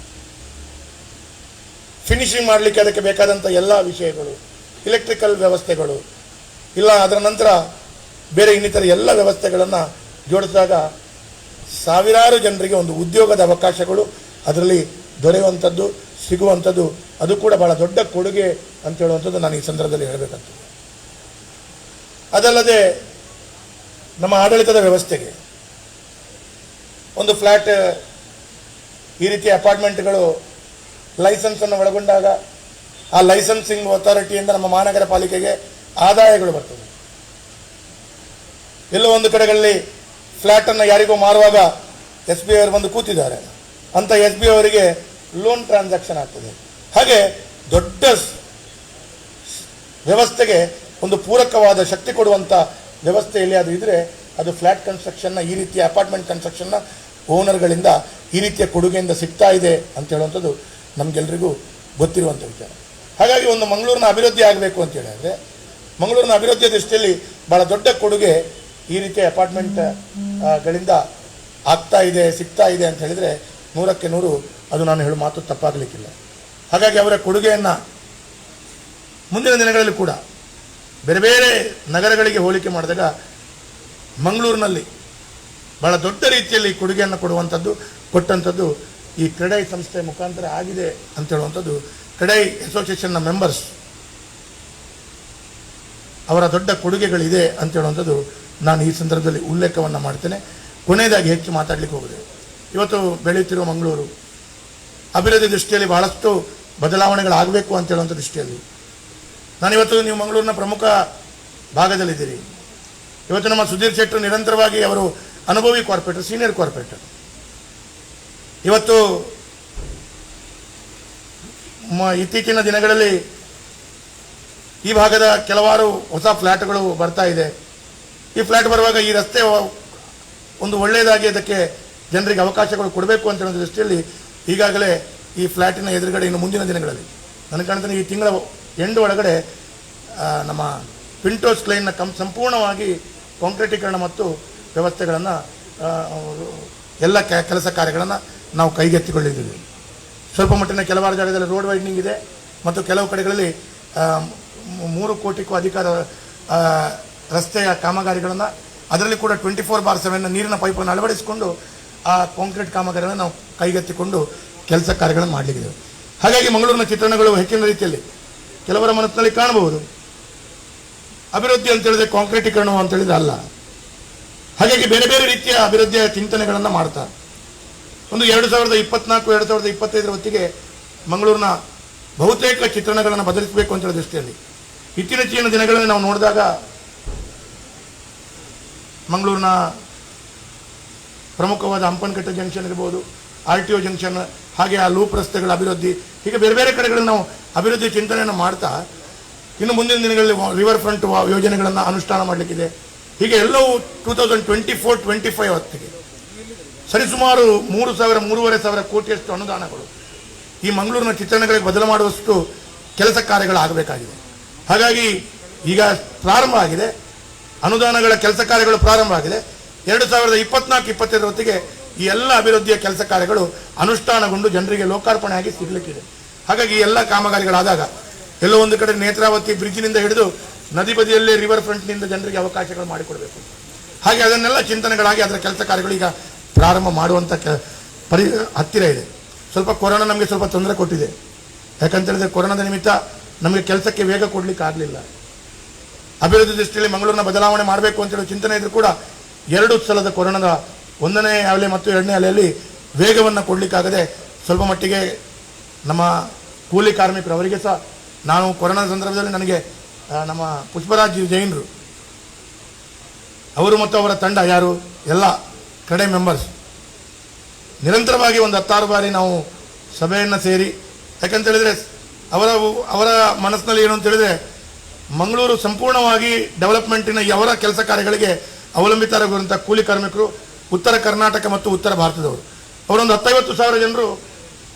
ಫಿನಿಶಿಂಗ್ ಮಾಡಲಿಕ್ಕೆ ಅದಕ್ಕೆ ಬೇಕಾದಂಥ ಎಲ್ಲ ವಿಷಯಗಳು, ಇಲೆಕ್ಟ್ರಿಕಲ್ ವ್ಯವಸ್ಥೆಗಳು ಇಲ್ಲ, ಅದರ ನಂತರ ಬೇರೆ ಇನ್ನಿತರ ಎಲ್ಲ ವ್ಯವಸ್ಥೆಗಳನ್ನು ಜೋಡಿಸಿದಾಗ ಸಾವಿರಾರು ಜನರಿಗೆ ಒಂದು ಉದ್ಯೋಗದ ಅವಕಾಶಗಳು ಅದರಲ್ಲಿ ದೊರೆಯುವಂಥದ್ದು ಸಿಗುವಂಥದ್ದು, ಅದು ಕೂಡ ಬಹಳ ದೊಡ್ಡ ಕೊಡುಗೆ ಅಂತ ಹೇಳುವಂಥದ್ದು ನಾನು ಈ ಸಂದರ್ಭದಲ್ಲಿ ಹೇಳಬೇಕಂತ. ಅದಲ್ಲದೆ ನಮ್ಮ ಆಡಳಿತದ ವ್ಯವಸ್ಥೆಗೆ ಒಂದು ಫ್ಲ್ಯಾಟ್ ಈ ರೀತಿಯ ಅಪಾರ್ಟ್ಮೆಂಟ್ಗಳು ಲೈಸೆನ್ಸನ್ನು ಒಳಗೊಂಡಾಗ ಆ ಲೈಸೆನ್ಸಿಂಗ್ ಅಥಾರಿಟಿಯಿಂದ ನಮ್ಮ ಮಹಾನಗರ ಪಾಲಿಕೆಗೆ ಆದಾಯಗಳು ಬರ್ತದೆ. ಎಲ್ಲೋ ಒಂದು ಕಡೆಗಳಲ್ಲಿ ಫ್ಲ್ಯಾಟನ್ನು ಯಾರಿಗೋ ಮಾರುವಾಗ SBI ಅವರು ಬಂದು ಕೂತಿದ್ದಾರೆ ಅಂತ SBI ಅವರಿಗೆ ಲೋನ್ ಟ್ರಾನ್ಸಾಕ್ಷನ್ ಆಗ್ತದೆ. ಹಾಗೆ ದೊಡ್ಡ ವ್ಯವಸ್ಥೆಗೆ ಒಂದು ಪೂರಕವಾದ ಶಕ್ತಿ ಕೊಡುವಂಥ ವ್ಯವಸ್ಥೆಯಲ್ಲಿ ಅದು ಇದ್ದರೆ ಅದು ಫ್ಲ್ಯಾಟ್ ಕನ್ಸ್ಟ್ರಕ್ಷನ್ನ ಈ ರೀತಿಯ ಅಪಾರ್ಟ್ಮೆಂಟ್ ಕನ್ಸ್ಟ್ರಕ್ಷನ್ನ ಓನರ್ಗಳಿಂದ ಈ ರೀತಿಯ ಕೊಡುಗೆಯಿಂದ ಸಿಗ್ತಾ ಇದೆ ಅಂತ ಹೇಳುವಂಥದ್ದು ನಮಗೆಲ್ಲರಿಗೂ ಗೊತ್ತಿರುವಂಥ ವಿಚಾರ. ಹಾಗಾಗಿ ಒಂದು ಮಂಗಳೂರಿನ ಅಭಿವೃದ್ಧಿ ಆಗಬೇಕು ಅಂತ ಹೇಳಿದ್ರೆ ಮಂಗಳೂರಿನ ಅಭಿವೃದ್ಧಿಯ ದೃಷ್ಟಿಯಲ್ಲಿ ಭಾಳ ದೊಡ್ಡ ಕೊಡುಗೆ ಈ ರೀತಿಯ ಅಪಾರ್ಟ್ಮೆಂಟ್ಗಳಿಂದ ಆಗ್ತಾ ಇದೆ, ಸಿಗ್ತಾ ಇದೆ ಅಂತ ಹೇಳಿದರೆ 100ಕ್ಕೆ 100 ಅದು ನಾನು ಹೇಳೋ ಮಾತು ತಪ್ಪಾಗಲಿಕ್ಕಿಲ್ಲ. ಹಾಗಾಗಿ ಅವರ ಕೊಡುಗೆಯನ್ನು ಮುಂದಿನ ದಿನಗಳಲ್ಲಿ ಕೂಡ ಬೇರೆ ಬೇರೆ ನಗರಗಳಿಗೆ ಹೋಲಿಕೆ ಮಾಡಿದಾಗ ಮಂಗಳೂರಿನಲ್ಲಿ ಭಾಳ ದೊಡ್ಡ ರೀತಿಯಲ್ಲಿ ಕೊಡುಗೆಯನ್ನು ಕೊಟ್ಟಂಥದ್ದು ಈ ಕ್ರೆಡೈ ಸಂಸ್ಥೆ ಮುಖಾಂತರ ಆಗಿದೆ ಅಂತ ಹೇಳುವಂಥದ್ದು ಕ್ರೆಡೈ ಅಸೋಸಿಯೇಷನ್ನ ಮೆಂಬರ್ಸ್ ಅವರ ದೊಡ್ಡ ಕೊಡುಗೆಗಳಿದೆ ಅಂತ ಹೇಳುವಂಥದ್ದು ನಾನು ಈ ಸಂದರ್ಭದಲ್ಲಿ ಉಲ್ಲೇಖವನ್ನು ಮಾಡ್ತೇನೆ. ಕೊನೆಯದಾಗಿ ಹೆಚ್ಚು ಮಾತಾಡಲಿಕ್ಕೆ ಹೋಗಿದೆ. ಇವತ್ತು ಬೆಳೆಯುತ್ತಿರುವ ಮಂಗಳೂರು ಅಭಿವೃದ್ಧಿ ದೃಷ್ಟಿಯಲ್ಲಿ ಬಹಳಷ್ಟು ಬದಲಾವಣೆಗಳಾಗಬೇಕು ಅಂತ ಹೇಳುವಂಥ ದೃಷ್ಟಿಯಲ್ಲಿ ನಾನಿವತ್ತು ನೀವು ಮಂಗಳೂರಿನ ಪ್ರಮುಖ ಭಾಗದಲ್ಲಿದ್ದೀರಿ. ಇವತ್ತು ನಮ್ಮ ಸುಧೀರ್ ಶೆಟ್ಟರು ನಿರಂತರವಾಗಿ ಅವರು ಅನುಭವಿ ಕಾರ್ಪೊರೇಟರ್, ಸೀನಿಯರ್ ಕಾರ್ಪೊರೇಟರ್. ಇವತ್ತು ಇತ್ತೀಚಿನ ದಿನಗಳಲ್ಲಿ ಈ ಭಾಗದ ಕೆಲವಾರು ಹೊಸ ಫ್ಲ್ಯಾಟ್ಗಳು ಬರ್ತಾ ಇದೆ. ಈ ಫ್ಲ್ಯಾಟ್ ಬರುವಾಗ ಈ ರಸ್ತೆ ಒಂದು ಒಳ್ಳೆಯದಾಗಿ ಅದಕ್ಕೆ ಜನರಿಗೆ ಅವಕಾಶಗಳು ಕೊಡಬೇಕು ಅಂತ ಹೇಳೋ ದೃಷ್ಟಿಯಲ್ಲಿ ಈಗಾಗಲೇ ಈ ಫ್ಲ್ಯಾಟಿನ ಎದುರುಗಡೆ ಇನ್ನು ಮುಂದಿನ ದಿನಗಳಲ್ಲಿ ನನಗೆ ಕಾಣ್ತಾನೆ ಈ ತಿಂಗಳ ಎಂಡ್ ಒಳಗಡೆ ನಮ್ಮ ಪಿಂಟೋಸ್ ಕ್ಲೈನ್ನ ಸಂಪೂರ್ಣವಾಗಿ ಕಾಂಕ್ರೀಟೀಕರಣ ಮತ್ತು ವ್ಯವಸ್ಥೆಗಳನ್ನು ಎಲ್ಲ ಕೆಲಸ ಕಾರ್ಯಗಳನ್ನು ನಾವು ಕೈಗೆತ್ತಿಕೊಳ್ಳಿದ್ದೀವಿ. ಸ್ವಲ್ಪ ಮಟ್ಟಿನ ಕೆಲವಾರು ಜಾಗದಲ್ಲಿ ರೋಡ್ ವೈಡ್ನಿಂಗ್ ಇದೆ ಮತ್ತು ಕೆಲವು ಕಡೆಗಳಲ್ಲಿ 3 ಕೋಟಿಗೂ ಅಧಿಕ ರಸ್ತೆಯ ಕಾಮಗಾರಿಗಳನ್ನು ಅದರಲ್ಲಿ ಕೂಡ 24/7 ನೀರಿನ ಪೈಪನ್ನು ಅಳವಡಿಸಿಕೊಂಡು ಆ ಕಾಂಕ್ರೀಟ್ ಕಾಮಗಾರಿಗಳನ್ನು ನಾವು ಕೈಗೆತ್ತಿಕೊಂಡು ಕೆಲಸ ಕಾರ್ಯಗಳನ್ನು ಮಾಡಲಿಕ್ಕಿದ್ದೇವೆ. ಹಾಗಾಗಿ ಮಂಗಳೂರಿನ ಚಿತ್ರಣಗಳು ಹೆಚ್ಚಿನ ರೀತಿಯಲ್ಲಿ ಕೆಲವರ ಮನಸ್ಸಿನಲ್ಲಿ ಕಾಣಬಹುದು. ಅಭಿವೃದ್ಧಿ ಅಂತ ಹೇಳಿದ್ರೆ ಕಾಂಕ್ರೀಟೀಕರಣ ಅಂತ ಹೇಳಿದ್ರೆ ಅಲ್ಲ. ಹಾಗಾಗಿ ಬೇರೆ ಬೇರೆ ರೀತಿಯ ಅಭಿವೃದ್ಧಿಯ ಚಿಂತನೆಗಳನ್ನು ಮಾಡ್ತಾರೆ. ಒಂದು 2024-2025 ಹೊತ್ತಿಗೆ ಮಂಗಳೂರಿನ ಬಹುತೇಕ ಚಿತ್ರಣಗಳನ್ನು ಬದಲಿಸಬೇಕು ಅಂತ ಹೇಳೋ ದೃಷ್ಟಿಯಲ್ಲಿ ಇತ್ತೀಚಿನ ದಿನಗಳಲ್ಲಿ ನಾವು ನೋಡಿದಾಗ ಮಂಗಳೂರಿನ ಪ್ರಮುಖವಾದ ಹಂಪನಕಟ್ಟೆ ಜಂಕ್ಷನ್ ಇರ್ಬೋದು, RTO ಜಂಕ್ಷನ್, ಹಾಗೆ ಆ ಲೂಪ್ ರಸ್ತೆಗಳ ಅಭಿವೃದ್ಧಿ, ಹೀಗೆ ಬೇರೆ ಬೇರೆ ಕಡೆಗಳಲ್ಲಿ ನಾವು ಅಭಿವೃದ್ಧಿ ಚಿಂತನೆಯನ್ನು ಮಾಡ್ತಾ ಇನ್ನು ಮುಂದಿನ ದಿನಗಳಲ್ಲಿ ರಿವರ್ ಫ್ರಂಟ್ ಯೋಜನೆಗಳನ್ನು ಅನುಷ್ಠಾನ ಮಾಡಲಿಕ್ಕಿದೆ. ಹೀಗೆ ಎಲ್ಲವೂ 2024-25 ಹೊತ್ತಿಗೆ ಸರಿಸುಮಾರು 3,000-3,500 ಕೋಟಿಯಷ್ಟು ಅನುದಾನಗಳು ಈ ಮಂಗಳೂರಿನ ಚಿತ್ರಣಗಳಿಗೆ ಬದಲು ಮಾಡುವಷ್ಟು ಕೆಲಸ ಕಾರ್ಯಗಳಾಗಬೇಕಾಗಿದೆ. ಹಾಗಾಗಿ ಈಗ ಪ್ರಾರಂಭ ಆಗಿದೆ, ಅನುದಾನಗಳ ಕೆಲಸ ಕಾರ್ಯಗಳು ಪ್ರಾರಂಭ ಆಗಿದೆ. 2024-25 ಹೊತ್ತಿಗೆ ಈ ಎಲ್ಲ ಅಭಿವೃದ್ಧಿಯ ಕೆಲಸ ಕಾರ್ಯಗಳು ಅನುಷ್ಠಾನಗೊಂಡು ಜನರಿಗೆ ಲೋಕಾರ್ಪಣೆಯಾಗಿ ಸಿಗಲಿಕ್ಕಿದೆ. ಹಾಗಾಗಿ ಈ ಎಲ್ಲ ಕಾಮಗಾರಿಗಳಾದಾಗ ಎಲ್ಲೋ ಒಂದು ಕಡೆ ನೇತ್ರಾವತಿ ಬ್ರಿಡ್ಜ್ನಿಂದ ಹಿಡಿದು ನದಿ ಬದಿಯಲ್ಲೇ ರಿವರ್ ಫ್ರಂಟ್ನಿಂದ ಜನರಿಗೆ ಅವಕಾಶಗಳು ಮಾಡಿಕೊಡಬೇಕು. ಹಾಗೆ ಅದನ್ನೆಲ್ಲ ಚಿಂತನೆಗಳಾಗಿ ಅದರ ಕೆಲಸ ಕಾರ್ಯಗಳು ಈಗ ಪ್ರಾರಂಭ ಮಾಡುವಂಥ ಹತ್ತಿರ ಇದೆ. ಸ್ವಲ್ಪ ಕೊರೋನಾ ನಮಗೆ ಸ್ವಲ್ಪ ತೊಂದರೆ ಕೊಟ್ಟಿದೆ. ಯಾಕಂತೇಳಿದ್ರೆ ಕೊರೋನಾದ ನಿಮಿತ್ತ ನಮಗೆ ಕೆಲಸಕ್ಕೆ ವೇಗ ಕೊಡಲಿಕ್ಕೆ ಆಗಲಿಲ್ಲ. ಅಭಿವೃದ್ಧಿ ದೃಷ್ಟಿಯಲ್ಲಿ ಮಂಗಳೂರಿನ ಬದಲಾವಣೆ ಮಾಡಬೇಕು ಅಂತೇಳಿ ಚಿಂತನೆ ಇದ್ರೂ ಕೂಡ 2 ಸಲದ ಕೊರೋನಾದ 1ನೇ ಅಲೆ ಮತ್ತು 2ನೇ ಅಲೆಯಲ್ಲಿ ವೇಗವನ್ನು ಕೊಡಲಿಕ್ಕಾಗದೆ ಸ್ವಲ್ಪ ಮಟ್ಟಿಗೆ ನಮ್ಮ ಕೂಲಿ ಕಾರ್ಮಿಕರು ಅವರಿಗೆ ಸಹ ನಾನು ಕೊರೋನಾದ ಸಂದರ್ಭದಲ್ಲಿ ನನಗೆ ನಮ್ಮ ಪುಷ್ಪರಾಜ್ ಜೈನರು ಅವರು ಮತ್ತು ಅವರ ತಂಡ ಯಾರು ಎಲ್ಲ ಕ್ರೆಡೈ ಮೆಂಬರ್ಸ್ ನಿರಂತರವಾಗಿ ಒಂದು 10-6 ಬಾರಿ ನಾವು ಸಭೆಯನ್ನು ಸೇರಿ, ಯಾಕಂತೇಳಿದರೆ ಅವರ ಮನಸ್ಸಿನಲ್ಲಿ ಏನು ಅಂತೇಳಿದರೆ ಮಂಗಳೂರು ಸಂಪೂರ್ಣವಾಗಿ ಡೆವಲಪ್ಮೆಂಟಿನ ಅವರ ಕೆಲಸ ಕಾರ್ಯಗಳಿಗೆ ಅವಲಂಬಿತರಾಗಿರುವಂಥ ಕೂಲಿ ಕಾರ್ಮಿಕರು ಉತ್ತರ ಕರ್ನಾಟಕ ಮತ್ತು ಉತ್ತರ ಭಾರತದವರು. ಅವರೊಂದು 10-50 ಜನರು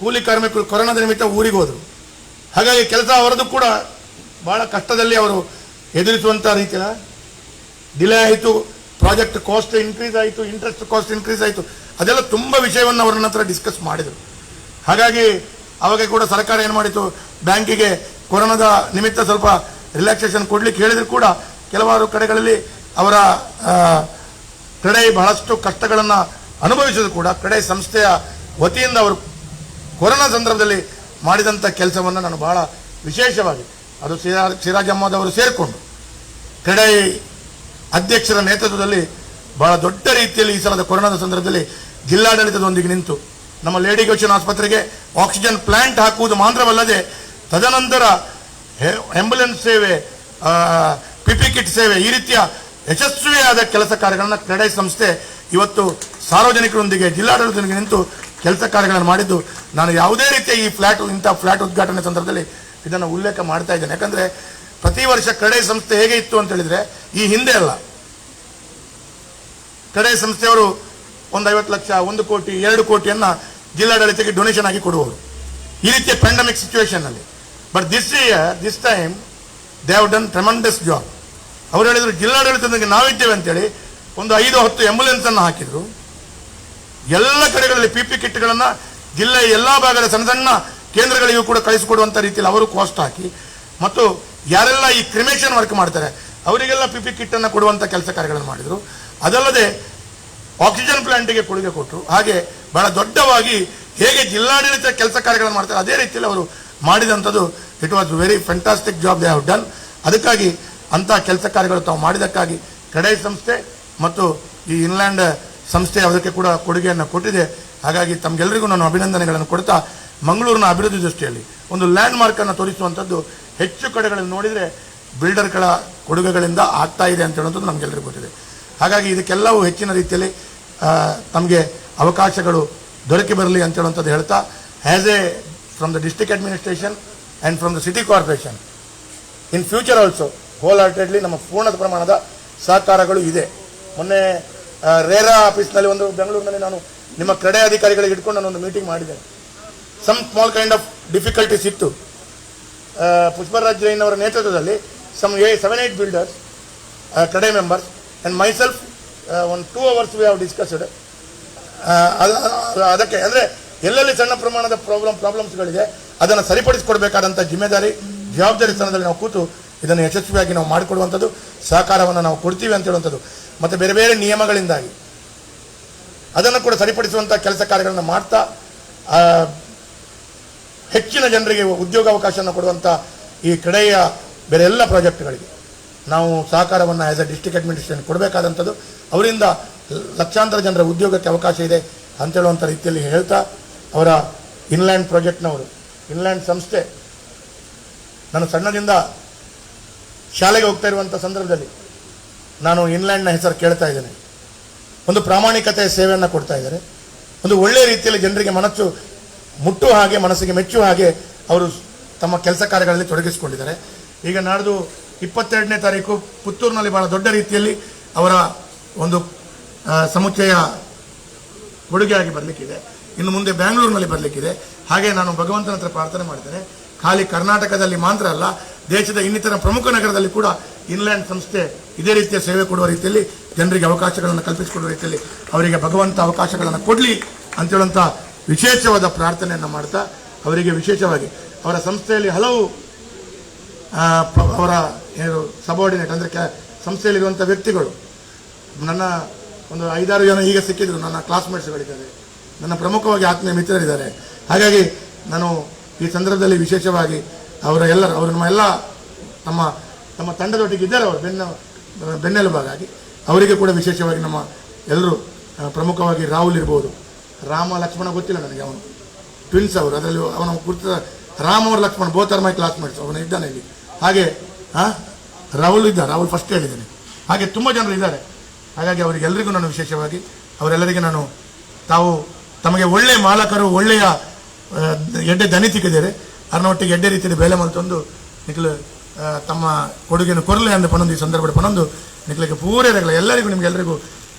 ಕೂಲಿ ಕಾರ್ಮಿಕರು ಕೊರೋನಾದ ನಿಮಿತ್ತ ಊರಿಗೆ ಹೋದರು. ಹಾಗಾಗಿ ಕೆಲಸ ಅವರದ್ದು ಕೂಡ ಭಾಳ ಕಷ್ಟದಲ್ಲಿ ಅವರು ಎದುರಿಸುವಂಥ ರೀತಿಯ ಡಿಲೇ ಆಯಿತು, ಪ್ರಾಜೆಕ್ಟ್ ಕಾಸ್ಟ್ ಇನ್ಕ್ರೀಸ್ ಆಯಿತು, ಇಂಟ್ರೆಸ್ಟ್ ಕಾಸ್ಟ್ ಇನ್ಕ್ರೀಸ್ ಆಯಿತು. ಅದೆಲ್ಲ ತುಂಬ ವಿಷಯವನ್ನು ಅವರ ನಂತರ ಡಿಸ್ಕಸ್ ಮಾಡಿದರು. ಹಾಗಾಗಿ ಅವಾಗ ಕೂಡ ಸರ್ಕಾರ ಏನು ಮಾಡಿತು, ಬ್ಯಾಂಕಿಗೆ ಕೊರೋನಾದ ನಿಮಿತ್ತ ಸ್ವಲ್ಪ ರಿಲ್ಯಾಕ್ಸೇಷನ್ ಕೊಡಲಿಕ್ಕೆ ಹೇಳಿದ್ರು ಕೂಡ ಕೆಲವಾರು ಕಡೆಗಳಲ್ಲಿ ಅವರ ಕ್ರೆಡೈ ಬಹಳಷ್ಟು ಕಷ್ಟಗಳನ್ನು ಅನುಭವಿಸಿದ್ರು ಕೂಡ ಕ್ರೆಡೈ ಸಂಸ್ಥೆಯ ವತಿಯಿಂದ ಅವರು ಕೊರೋನಾ ಸಂದರ್ಭದಲ್ಲಿ ಮಾಡಿದಂಥ ಕೆಲಸವನ್ನು ನಾನು ಬಹಳ ವಿಶೇಷವಾಗಿ ಅದು ಸಿರಾಜ್ ಅಹ್ಮದ್ ಅವರು ಸೇರಿಕೊಂಡು ಕ್ರೆಡೈ ಅಧ್ಯಕ್ಷರ ನೇತೃತ್ವದಲ್ಲಿ ಬಹಳ ದೊಡ್ಡ ರೀತಿಯಲ್ಲಿ ಈ ಸಲದ ಕೊರೋನಾದ ಸಂದರ್ಭದಲ್ಲಿ ಜಿಲ್ಲಾಡಳಿತದೊಂದಿಗೆ ನಿಂತು ನಮ್ಮ ಲೇಡಿ ಗೋಶನ್ ಆಸ್ಪತ್ರೆಗೆ ಆಕ್ಸಿಜನ್ ಪ್ಲಾಂಟ್ ಹಾಕುವುದು ಮಾತ್ರವಲ್ಲದೆ ತದನಂತರ ಆಂಬ್ಯುಲೆನ್ಸ್ ಸೇವೆ, PPE ಕಿಟ್ ಸೇವೆ, ಈ ರೀತಿಯ ಯಶಸ್ವಿಯಾದ ಕೆಲಸ ಕಾರ್ಯಗಳನ್ನು ಕ್ರೆಡೈ ಸಂಸ್ಥೆ ಇವತ್ತು ಸಾರ್ವಜನಿಕರೊಂದಿಗೆ ಜಿಲ್ಲಾಡಳಿತದೊಂದಿಗೆ ನಿಂತು ಕೆಲಸ ಕಾರ್ಯಗಳನ್ನು ಮಾಡಿದ್ದು ನಾನು ಯಾವುದೇ ರೀತಿಯ ಇಂಥ ಫ್ಲ್ಯಾಟ್ ಉದ್ಘಾಟನೆ ಸಂದರ್ಭದಲ್ಲಿ ಇದನ್ನು ಉಲ್ಲೇಖ ಮಾಡ್ತಾ ಇದ್ದೇನೆ. ಯಾಕಂದರೆ ಪ್ರತಿ ವರ್ಷ ಕ್ರೆಡೈ ಸಂಸ್ಥೆ ಹೇಗೆ ಇತ್ತು ಅಂತ ಹೇಳಿದರೆ ಈ ಹಿಂದೆ ಅಲ್ಲ, ಕಡೆ ಸಂಸ್ಥೆಯವರು ಒಂದು 50 ಲಕ್ಷ 1 ಕೋಟಿ 2 ಕೋಟಿಯನ್ನು ಜಿಲ್ಲಾಡಳಿತಕ್ಕೆ ಡೊನೇಷನ್ ಆಗಿ ಕೊಡುವವರು ಈ ರೀತಿಯ ಪ್ಯಾಂಡಮಿಕ್ ಸಿಚುವೇಶನ್ ಅಲ್ಲಿ. But this time they have done tremendous job. ಅವ್ರು ಹೇಳಿದ್ರು ಜಿಲ್ಲಾಡಳಿತದೊಂದಿಗೆ ನಾವಿದ್ದೇವೆ ಅಂತೇಳಿ ಒಂದು 5-10 ಆಂಬ್ಯುಲೆನ್ಸ್ ಅನ್ನು ಹಾಕಿದ್ರು. ಎಲ್ಲ ಕಡೆಗಳಲ್ಲಿ PP ಕಿಟ್ಗಳನ್ನು ಜಿಲ್ಲೆಯ ಎಲ್ಲ ಭಾಗದ ಸಣ್ಣ ಸಣ್ಣ ಕೇಂದ್ರಗಳಿಗೂ ಕೂಡ ಕಳಿಸಿಕೊಡುವಂಥ ರೀತಿಯಲ್ಲಿ ಅವರು ಕಾಸ್ಟ್ ಹಾಕಿ, ಮತ್ತು ಯಾರೆಲ್ಲ ಈ ಕ್ರಿಮೇಷನ್ ವರ್ಕ್ ಮಾಡ್ತಾರೆ ಅವರಿಗೆಲ್ಲ PP ಕಿಟ್ಟನ್ನು ಕೊಡುವಂಥ ಕೆಲಸ ಕಾರ್ಯಗಳನ್ನು ಮಾಡಿದರು. ಅದಲ್ಲದೆ ಆಕ್ಸಿಜನ್ ಪ್ಲಾಂಟಿಗೆ ಕೊಡುಗೆ ಕೊಟ್ಟರು. ಹಾಗೆ ಬಹಳ ದೊಡ್ಡವಾಗಿ ಹೇಗೆ ಜಿಲ್ಲಾಡಳಿತ ಕೆಲಸ ಕಾರ್ಯಗಳನ್ನು ಮಾಡ್ತಾರೆ ಅದೇ ರೀತಿಯಲ್ಲಿ ಅವರು ಮಾಡಿದಂಥದ್ದು it was very fantastic job they have done. ಅದಕ್ಕಾಗಿ ಅಂಥ ಕೆಲಸ ಕಾರ್ಯಗಳು ತಾವು ಮಾಡಿದ್ದಕ್ಕಾಗಿ ಕ್ರೆಡೈ ಸಂಸ್ಥೆ ಮತ್ತು ಈ ಇನ್ಲ್ಯಾಂಡ್ ಸಂಸ್ಥೆ ಅದಕ್ಕೆ ಕೂಡ ಕೊಡುಗೆಯನ್ನು ಕೊಟ್ಟಿದೆ. ಹಾಗಾಗಿ ತಮಗೆಲ್ಲರಿಗೂ ನಾನು ಅಭಿನಂದನೆಗಳನ್ನು ಕೊಡ್ತಾ, ಮಂಗಳೂರಿನ ಅಭಿವೃದ್ಧಿ ದೃಷ್ಟಿಯಲ್ಲಿ ಒಂದು ಲ್ಯಾಂಡ್ ಮಾರ್ಕನ್ನು ತೋರಿಸುವಂಥದ್ದು ಹೆಚ್ಚು ಕಡೆಗಳಲ್ಲಿ ನೋಡಿದರೆ ಬಿಲ್ಡರ್ಗಳ ಕೊಡುಗೆಗಳಿಂದ ಆಗ್ತಾ ಇದೆ ಅಂತ ಹೇಳುವಂಥದ್ದು ನಮಗೆಲ್ಲರಿಗೂ ಗೊತ್ತಿದೆ. ಹಾಗಾಗಿ ಇದಕ್ಕೆಲ್ಲವೂ ಹೆಚ್ಚಿನ ರೀತಿಯಲ್ಲಿ ತಮಗೆ ಅವಕಾಶಗಳು ದೊರಕಿ ಬರಲಿ ಅಂತ ಹೇಳುವಂಥದ್ದು ಹೇಳ್ತಾ, as a from the district administration and from the city corporation in future also wholeheartedly ನಮ್ಮ ಪೂರ್ಣ ಪ್ರಮಾಣದ ಸಹಕಾರಗಳು ಇದೆ. ಮೊನ್ನೆ ರೇರಾ ಆಫೀಸ್ನಲ್ಲಿ ಒಂದು ಬೆಂಗಳೂರಿನಲ್ಲಿ ನಾನು ನಿಮ್ಮ ಕ್ರೆಡೈ ಅಧಿಕಾರಿಗಳಿಗೆ ಇಟ್ಕೊಂಡು ನಾನು ಒಂದು ಮೀಟಿಂಗ್ ಮಾಡಿದ್ದೇನೆ. Some small kind of difficulties ಇತ್ತು. ಪುಷ್ಪರಾಜ್ ಜೈನ್ ಅವರ ನೇತೃತ್ವದಲ್ಲಿ some 7-8 builders CREDAI members and myself ಒಂದು 2 hours ವಿ ಹ್ಯಾವ್ ಡಿಸ್ಕಸ್ಡ್. ಅದಕ್ಕೆ ಅಂದರೆ ಎಲ್ಲೆಲ್ಲಿ ಸಣ್ಣ ಪ್ರಮಾಣದ ಪ್ರಾಬ್ಲಮ್ಸ್ಗಳಿದೆ ಅದನ್ನು ಸರಿಪಡಿಸಿಕೊಡ್ಬೇಕಾದಂಥ ಜಿಮ್ಮೆದಾರಿ ಜವಾಬ್ದಾರಿ ಸ್ಥಾನದಲ್ಲಿ ನಾವು ಕೂತು ಇದನ್ನು ಯಶಸ್ವಿಯಾಗಿ ನಾವು ಮಾಡಿಕೊಡುವಂಥದ್ದು, ಸಹಕಾರವನ್ನು ನಾವು ಕೊಡ್ತೀವಿ ಅಂತ ಹೇಳುವಂಥದ್ದು. ಮತ್ತು ಬೇರೆ ಬೇರೆ ನಿಯಮಗಳಿಂದಾಗಿ ಅದನ್ನು ಕೂಡ ಸರಿಪಡಿಸುವಂಥ ಕೆಲಸ ಕಾರ್ಯಗಳನ್ನು ಮಾಡ್ತಾ ಹೆಚ್ಚಿನ ಜನರಿಗೆ ಉದ್ಯೋಗಾವಕಾಶವನ್ನು ಕೊಡುವಂಥ ಈ ಕ್ರೆಡೈಯ ಬೇರೆ ಎಲ್ಲ ಪ್ರಾಜೆಕ್ಟ್ಗಳಿಗೆ ನಾವು ಸಹಕಾರವನ್ನು ಆ್ಯಸ್ ಎ ಡಿಸ್ಟ್ರಿಕ್ಟ್ ಅಡ್ಮಿನಿಸ್ಟ್ರೇಷನ್ ಕೊಡಬೇಕಾದಂಥದ್ದು. ಅವರಿಂದ ಲಕ್ಷಾಂತರ ಜನರ ಉದ್ಯೋಗಕ್ಕೆ ಅವಕಾಶ ಇದೆ ಅಂತ ಹೇಳುವಂಥ ರೀತಿಯಲ್ಲಿ ಹೇಳ್ತಾ, ಅವರ ಇನ್ಲ್ಯಾಂಡ್ ಪ್ರಾಜೆಕ್ಟ್ನವರು ಇನ್ಲ್ಯಾಂಡ್ ಸಂಸ್ಥೆ, ನಾನು ಸಣ್ಣದಿಂದ ಶಾಲೆಗೆ ಹೋಗ್ತಾ ಇರುವಂಥ ಸಂದರ್ಭದಲ್ಲಿ ನಾನು ಇನ್ಲ್ಯಾಂಡ್ನ ಹೆಸರು ಕೇಳ್ತಾ ಇದ್ದೇನೆ. ಒಂದು ಪ್ರಾಮಾಣಿಕತೆಯ ಸೇವೆಯನ್ನು ಕೊಡ್ತಾ ಇದ್ದಾರೆ. ಒಂದು ಒಳ್ಳೆಯ ರೀತಿಯಲ್ಲಿ ಜನರಿಗೆ ಮನಸ್ಸು ಮುಟ್ಟುವ ಹಾಗೆ, ಮನಸ್ಸಿಗೆ ಮೆಚ್ಚುವ ಹಾಗೆ ಅವರು ತಮ್ಮ ಕೆಲಸ ಕಾರ್ಯಗಳಲ್ಲಿ ತೊಡಗಿಸಿಕೊಂಡಿದ್ದಾರೆ. ಈಗ ನಾಡ್ದು 22ನೇ ತಾರೀಕು ಪುತ್ತೂರಿನಲ್ಲಿ ಬಹಳ ದೊಡ್ಡ ರೀತಿಯಲ್ಲಿ ಅವರ ಒಂದು ಸಮುಚ್ಚಯ ಕೊಡುಗೆಯಾಗಿ ಬರಲಿಕ್ಕಿದೆ. ಇನ್ನು ಮುಂದೆ ಬ್ಯಾಂಗ್ಳೂರಿನಲ್ಲಿ ಬರಲಿಕ್ಕಿದೆ. ಹಾಗೆ ನಾನು ಭಗವಂತನ ಹತ್ರ ಪ್ರಾರ್ಥನೆ ಮಾಡ್ತೇನೆ, ಖಾಲಿ ಕರ್ನಾಟಕದಲ್ಲಿ ಮಾತ್ರ ಅಲ್ಲ, ದೇಶದ ಇನ್ನಿತರ ಪ್ರಮುಖ ನಗರದಲ್ಲಿ ಕೂಡ ಇನ್ಲ್ಯಾಂಡ್ ಸಂಸ್ಥೆ ಇದೇ ರೀತಿಯ ಸೇವೆ ಕೊಡುವ ರೀತಿಯಲ್ಲಿ ಜನರಿಗೆ ಅವಕಾಶಗಳನ್ನು ಕಲ್ಪಿಸಿಕೊಡುವ ರೀತಿಯಲ್ಲಿ ಅವರಿಗೆ ಭಗವಂತ ಅವಕಾಶಗಳನ್ನು ಕೊಡಲಿ ಅಂತೇಳುವಂಥ ವಿಶೇಷವಾದ ಪ್ರಾರ್ಥನೆಯನ್ನು ಮಾಡ್ತಾ, ಅವರಿಗೆ ವಿಶೇಷವಾಗಿ ಅವರ ಸಂಸ್ಥೆಯಲ್ಲಿ ಹಲವು ಅವರ ಏನು ಸಬಾರ್ಡಿನೇಟ್ ಅಂದರೆ ಸಂಸ್ಥೆಯಲ್ಲಿರುವಂಥ ವ್ಯಕ್ತಿಗಳು, ನನ್ನ ಒಂದು 5-6 ಜನ ಈಗ ಸಿಕ್ಕಿದ್ರು, ನನ್ನ ಕ್ಲಾಸ್ಮೇಟ್ಸ್ಗಳಿದ್ದಾರೆ, ನನ್ನ ಪ್ರಮುಖವಾಗಿ ಆತ್ಮೀಯ ಮಿತ್ರರಿದ್ದಾರೆ. ಹಾಗಾಗಿ ನಾನು ಈ ಸಂದರ್ಭದಲ್ಲಿ ವಿಶೇಷವಾಗಿ ಅವರು ನಮ್ಮ ನಮ್ಮ ತಂಡದೊಟ್ಟಿಗೆ ಇದ್ದಾರೆ. ಅವರು ಬೆನ್ನೆಲುಬಾಗಿ ಅವರಿಗೆ ಕೂಡ ವಿಶೇಷವಾಗಿ ನಮ್ಮ ಎಲ್ಲರೂ, ಪ್ರಮುಖವಾಗಿ ರಾಹುಲ್ ಇರ್ಬೋದು, ರಾಮ ಲಕ್ಷ್ಮಣ ಗೊತ್ತಿಲ್ಲ ನನಗೆ, ಅವನು ಟ್ವಿನ್ಸ್ ಅವರು, ಅದರಲ್ಲಿ ಅವನ ಗುರುತ ರಾಮ್ ಅವರು Lakshman both are my classmates, ಅವನು ಇದ್ದಾನೆ ಇಲ್ಲಿ. ಹಾಗೆ ರಾಹುಲ್ ರಾಹುಲ್ ಫಸ್ಟ್ ಹೇಳಿದ್ದೇನೆ. ಹಾಗೆ ತುಂಬ ಜನರು ಇದ್ದಾರೆ. ಹಾಗಾಗಿ ಅವರಿಗೆಲ್ಲರಿಗೂ ನಾನು ವಿಶೇಷವಾಗಿ ಅವರೆಲ್ಲರಿಗೆ ನಾನು ತಮಗೆ ಒಳ್ಳೆಯ ಮಾಲಕರು, ಒಳ್ಳೆಯ ಎಡ್ಡೆ ದನಿ ತಿಕ್ಕಿದ್ದಾರೆ, ಅದನ್ನೊಟ್ಟಿಗೆ ಎಡ್ಡೆ ರೀತಿಯಲ್ಲಿ ಬೆಲೆ ಮಲ್ತೊಂದು ನಿಖಲು ತಮ್ಮ ಕೊಡುಗೆಯನ್ನು ಕೊರಲೆ ಅಂದು ಪನೊಂದು ಈ ಸಂದರ್ಭ ಪನೊಂದು ನಿಖಲಿಗೆ ಪೂರೈರಗಳ ಎಲ್ಲರಿಗೂ ನಿಮಗೆಲ್ಲರಿಗೂ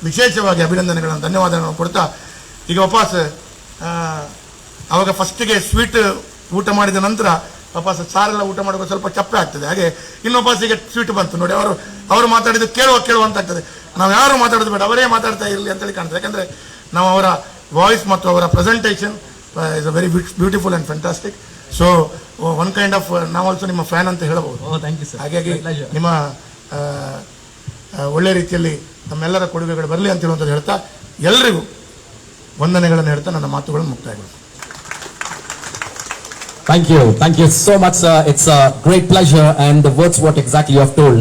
ವಿಶೇಷವಾಗಿ ಅಭಿನಂದನೆಗಳನ್ನು ಧನ್ಯವಾದಗಳನ್ನು ಕೊಡ್ತಾ, ಈಗ ವಾಪಸ್ ಆವಾಗ ಫಸ್ಟಿಗೆ ಸ್ವೀಟ್ ಊಟ ಮಾಡಿದ ನಂತರ ವಾಪಸ್ ಸಾರೆಲ್ಲ ಊಟ ಮಾಡೋದು ಸ್ವಲ್ಪ ಚಪ್ಪೆ ಆಗ್ತದೆ. ಹಾಗೆ ಇನ್ನು ವಾಪಸ್ಸಿಗೆ ಸ್ವೀಟ್ ಬಂತು ನೋಡಿ, ಅವರು ಮಾತಾಡಿದ್ದು ಕೇಳುವಂತ ಆಗ್ತದೆ. ನಾವು ಯಾರು ಮಾತಾಡೋದು ಬೇಡ, ಅವರೇ ಮಾತಾಡ್ತಾ ಇರಲಿ ಅಂತೇಳಿ ಕಾಣ್ತದೆ. ಯಾಕಂದರೆ ನಾವು ಅವರ ವಾಯ್ಸ್ ಮತ್ತು ಅವರ presentation is a very beautiful and fantastic. So one kind of ನಾವು ಆಲ್ಸೋ ನಿಮ್ಮ ಫ್ಯಾನ್ ಅಂತ ಹೇಳಬಹುದು. ಹಾಗಾಗಿ ನಿಮ್ಮ ಒಳ್ಳೆ ರೀತಿಯಲ್ಲಿ ನಮ್ಮೆಲ್ಲರ ಕೊಡುಗೆಗಳು ಬರಲಿ ಅಂತ ಹೇಳುವಂಥದ್ದು ಹೇಳ್ತಾ, ಎಲ್ಲರಿಗೂ ವಂದನೆಗಳನ್ನು ಹೇಳ್ತಾ ನನ್ನ ಮಾತುಗಳನ್ನು ಮುಕ್ತಾಯಗೊಳಿಸ್ತೀನಿ. Thank you so much, sir. It's a great pleasure, and the words what exactly you have told,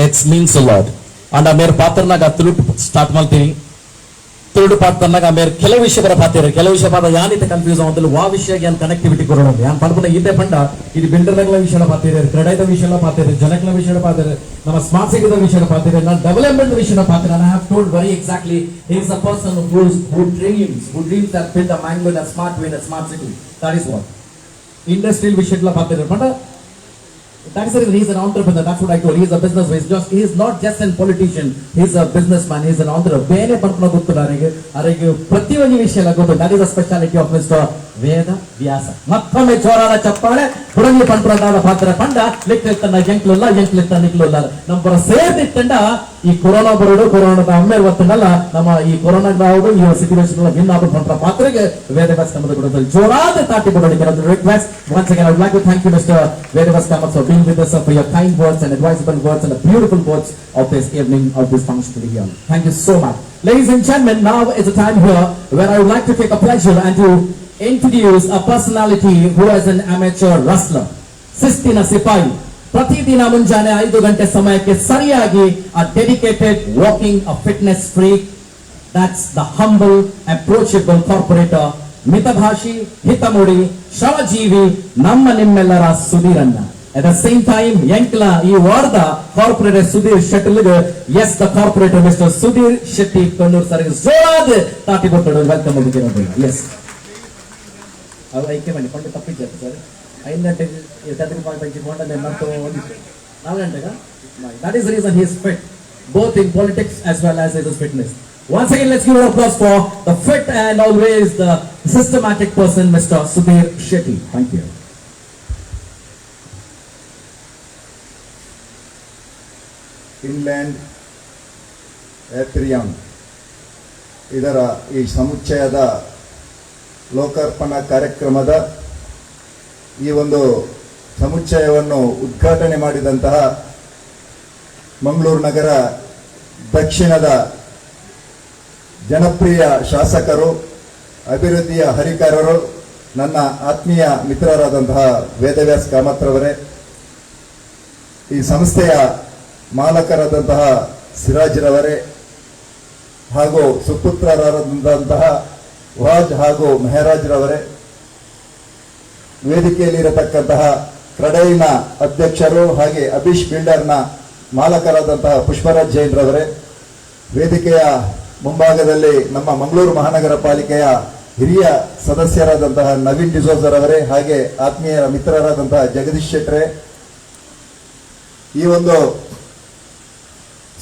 it means a lot. And mere patrnaga tulud start maltini, tulud patrnaga mere ಕೆಲವು ವಿಷಯಗಳ ಪಾತ್ರ, ಕೆಲವು ವಿಷಯ ಪಾತ್ರ ಯಾನಿತ ಕನ್ಫ್ಯೂಸ್ ಆಗೋದಿಲ್ಲ. ವಾ ವಿಷಯಕ್ಕೆ ಏನು ಕನೆಕ್ಟಿವಿಟಿ ಕೊಡೋಣ ಯಾನ್ ಪಡ್ಕೊಂಡ ಇದೆ ಪಂಡ ಇದು ಬಿಲ್ಡರ್ಗಳ ವಿಷಯದ ಪಾತ್ರ, ಕ್ರೆಡೈದ ವಿಷಯದ ಪಾತ್ರ, ಜನಗಳ ವಿಷಯದ ಪಾತ್ರ, ನಮ್ಮ ಸ್ಮಾರ್ಟ್ ಸಿಟಿದ ವಿಷಯದ ಪಾತ್ರ, ನಮ್ಮ ಡೆವಲಪ್ಮೆಂಟ್ ವಿಷಯದ ಪಾತ್ರ. And I have told very exactly, he is a person who dreams that build a mango in a smart way in a smart city. That is what industrial ವಿಷಯಗಳ ಪಾತ್ರ. But That is the reason he is an entrepreneur. That's what I told. He is a businessman. He is not just a politician. He is a businessman. He is an entrepreneur. ಬೇರೆ ಪಂಪನ ಗೊತ್ತಿಲ್ಲ ಅವರಿಗೆ ಪ್ರತಿಯೊಂದು ವಿಷಯ ಗೊತ್ತು. That is a speciality of Mr. ವೇದ ವ್ಯಾಸ. ಮತ್ತೊಮ್ಮೆ ಜೋರಾದ ಚಪ್ಪಾಳೆ. ಹುಡುಗಿ ಪಂಪನದಾದ ಪಾತ್ರ ಪಂಡ ಲೆಕ್ಕಲಿತ್ತನ ಎಂಕ್ಲಲ್ಲ ಎಂಕ್ಲಿತ್ತ ನಿಕ್ಲಲ್ಲ. ನಮ್ಮ ಸೇರ್ದಿತ್ತಂಡ ಈ ಕೊರೋನಾ ಬರೋಡು ಕೊರೋನಾದ ಅಮ್ಮೆ ಇವತ್ತಲ್ಲ ನಮ್ಮ ಈ ಕೊರೋನಾ ರಾವುದು ಈ ಸಿಚುವೇಶನ್ ಭಿನ್ನಾದ ಪಂಪನ ಪಾತ್ರೆಗೆ ವೇದ ವ್ಯಾಸ ನಮ್ಮದು ಕೊಡೋದು ಜೋರಾದ ತಾಟಿ ಕೊಡೋದಕ್ಕೆ ನಾನು request once again I would like to thank you Mr. Vedavas Kamath for being with us for your kind words and advisable words and the beautiful words of this evening of this function here. Thank you so much. Ladies and gentlemen, now is the time here where I would like to take a pleasure and to introduce a personality who is an amateur wrestler. Sistina Sipai. ಪ್ರತಿದಿನ ಮುಂಜಾನೆ 5 ಗಂಟೆ ಸಮಯಕ್ಕೆ ಸರಿಯಾಗಿ a dedicated walking a fitness freak. That's the humble approachable corporator ಮಿತಭಾಷಿ ಹಿತಮುಡಿ ಶ್ರಮಜೀವಿ ನಮ್ಮ ನಿಮ್ಮೆಲ್ಲರ ಸುಧೀರಣ್ಣ. At the same time ಎಂಕ್ಲ ಈ ವಾರದ ಕಾರ್ಪೊರೇಟರ್ ಸುಧೀರ್ ಶೆಟ್ಟಿಲ್ಗೆ yes the corporator mister Sudhir Shetty Kannur sir ಜೋರಾದ ತಾಟಿ ಕೊಟ್ಟರು ವೆಲ್ಕಮ್ ಆಗಿರೋದು. ಎಸ್ ಅದು ಐಕೆ ಮಾಡಿ ಕೊಂಡು ತಪ್ಪಿದ್ದೆ ಸರ್ 5 ಗಂಟೆಗೆ 4 ಗಂಟೆಗ. That is the reason he is fit both in politics as well as his fitness. Once again, let's give an applause for the fit and always the systematic person, Mr. Sudhir Shetty. Thank you. Inland Atrium ಇದರ ಈ ಸಮುಚ್ಚಯದ ಲೋಕಾರ್ಪಣಾ ಕಾರ್ಯಕ್ರಮದ ಈ ಒಂದು ಸಮುಚ್ಚಯವನ್ನು ಉದ್ಘಾಟನೆ ಮಾಡಿದಂತಹ ಮಂಗಳೂರು ನಗರ ದಕ್ಷಿಣದ ಜನಪ್ರಿಯ ಶಾಸಕರು ಅಭಿವೃದ್ಧಿಯ ಹರಿಕಾರರು ನನ್ನ ಆತ್ಮೀಯ ಮಿತ್ರರಾದಂತಹ ವೇದವ್ಯಾಸ್ ಕಾಮತ್ರವರೇ, ಈ ಸಂಸ್ಥೆಯ ಮಾಲಕರಾದಂತಹ ಸಿರಾಜ್ರವರೇ ಹಾಗೂ ಸುಪುತ್ರರಾದಂತಹ ವಾಜ್ ಹಾಗೂ ಮೆಹರಾಜ್ರವರೇ, ವೇದಿಕೆಯಲ್ಲಿರತಕ್ಕಂತಹ ಕ್ರಡೈನ ಅಧ್ಯಕ್ಷರು ಹಾಗೆ ಅಭಿಷ್ ಬಿಲ್ಡರ್ನ ಮಾಲಕರಾದಂತಹ ಪುಷ್ಪರಾಜ್ ಜೈನ್ ರವರೇ, ವೇದಿಕೆಯ ಮುಂಭಾಗದಲ್ಲಿ ನಮ್ಮ ಮಂಗಳೂರು ಮಹಾನಗರ ಪಾಲಿಕೆಯ ಹಿರಿಯ ಸದಸ್ಯರಾದಂತಹ ನವೀನ್ ಡಿಸೋಜರ್ ಅವರೇ ಹಾಗೆ ಆತ್ಮೀಯ ಮಿತ್ರರಾದಂತಹ ಜಗದೀಶ್ ಶೆಟ್ರೆ, ಈ ಒಂದು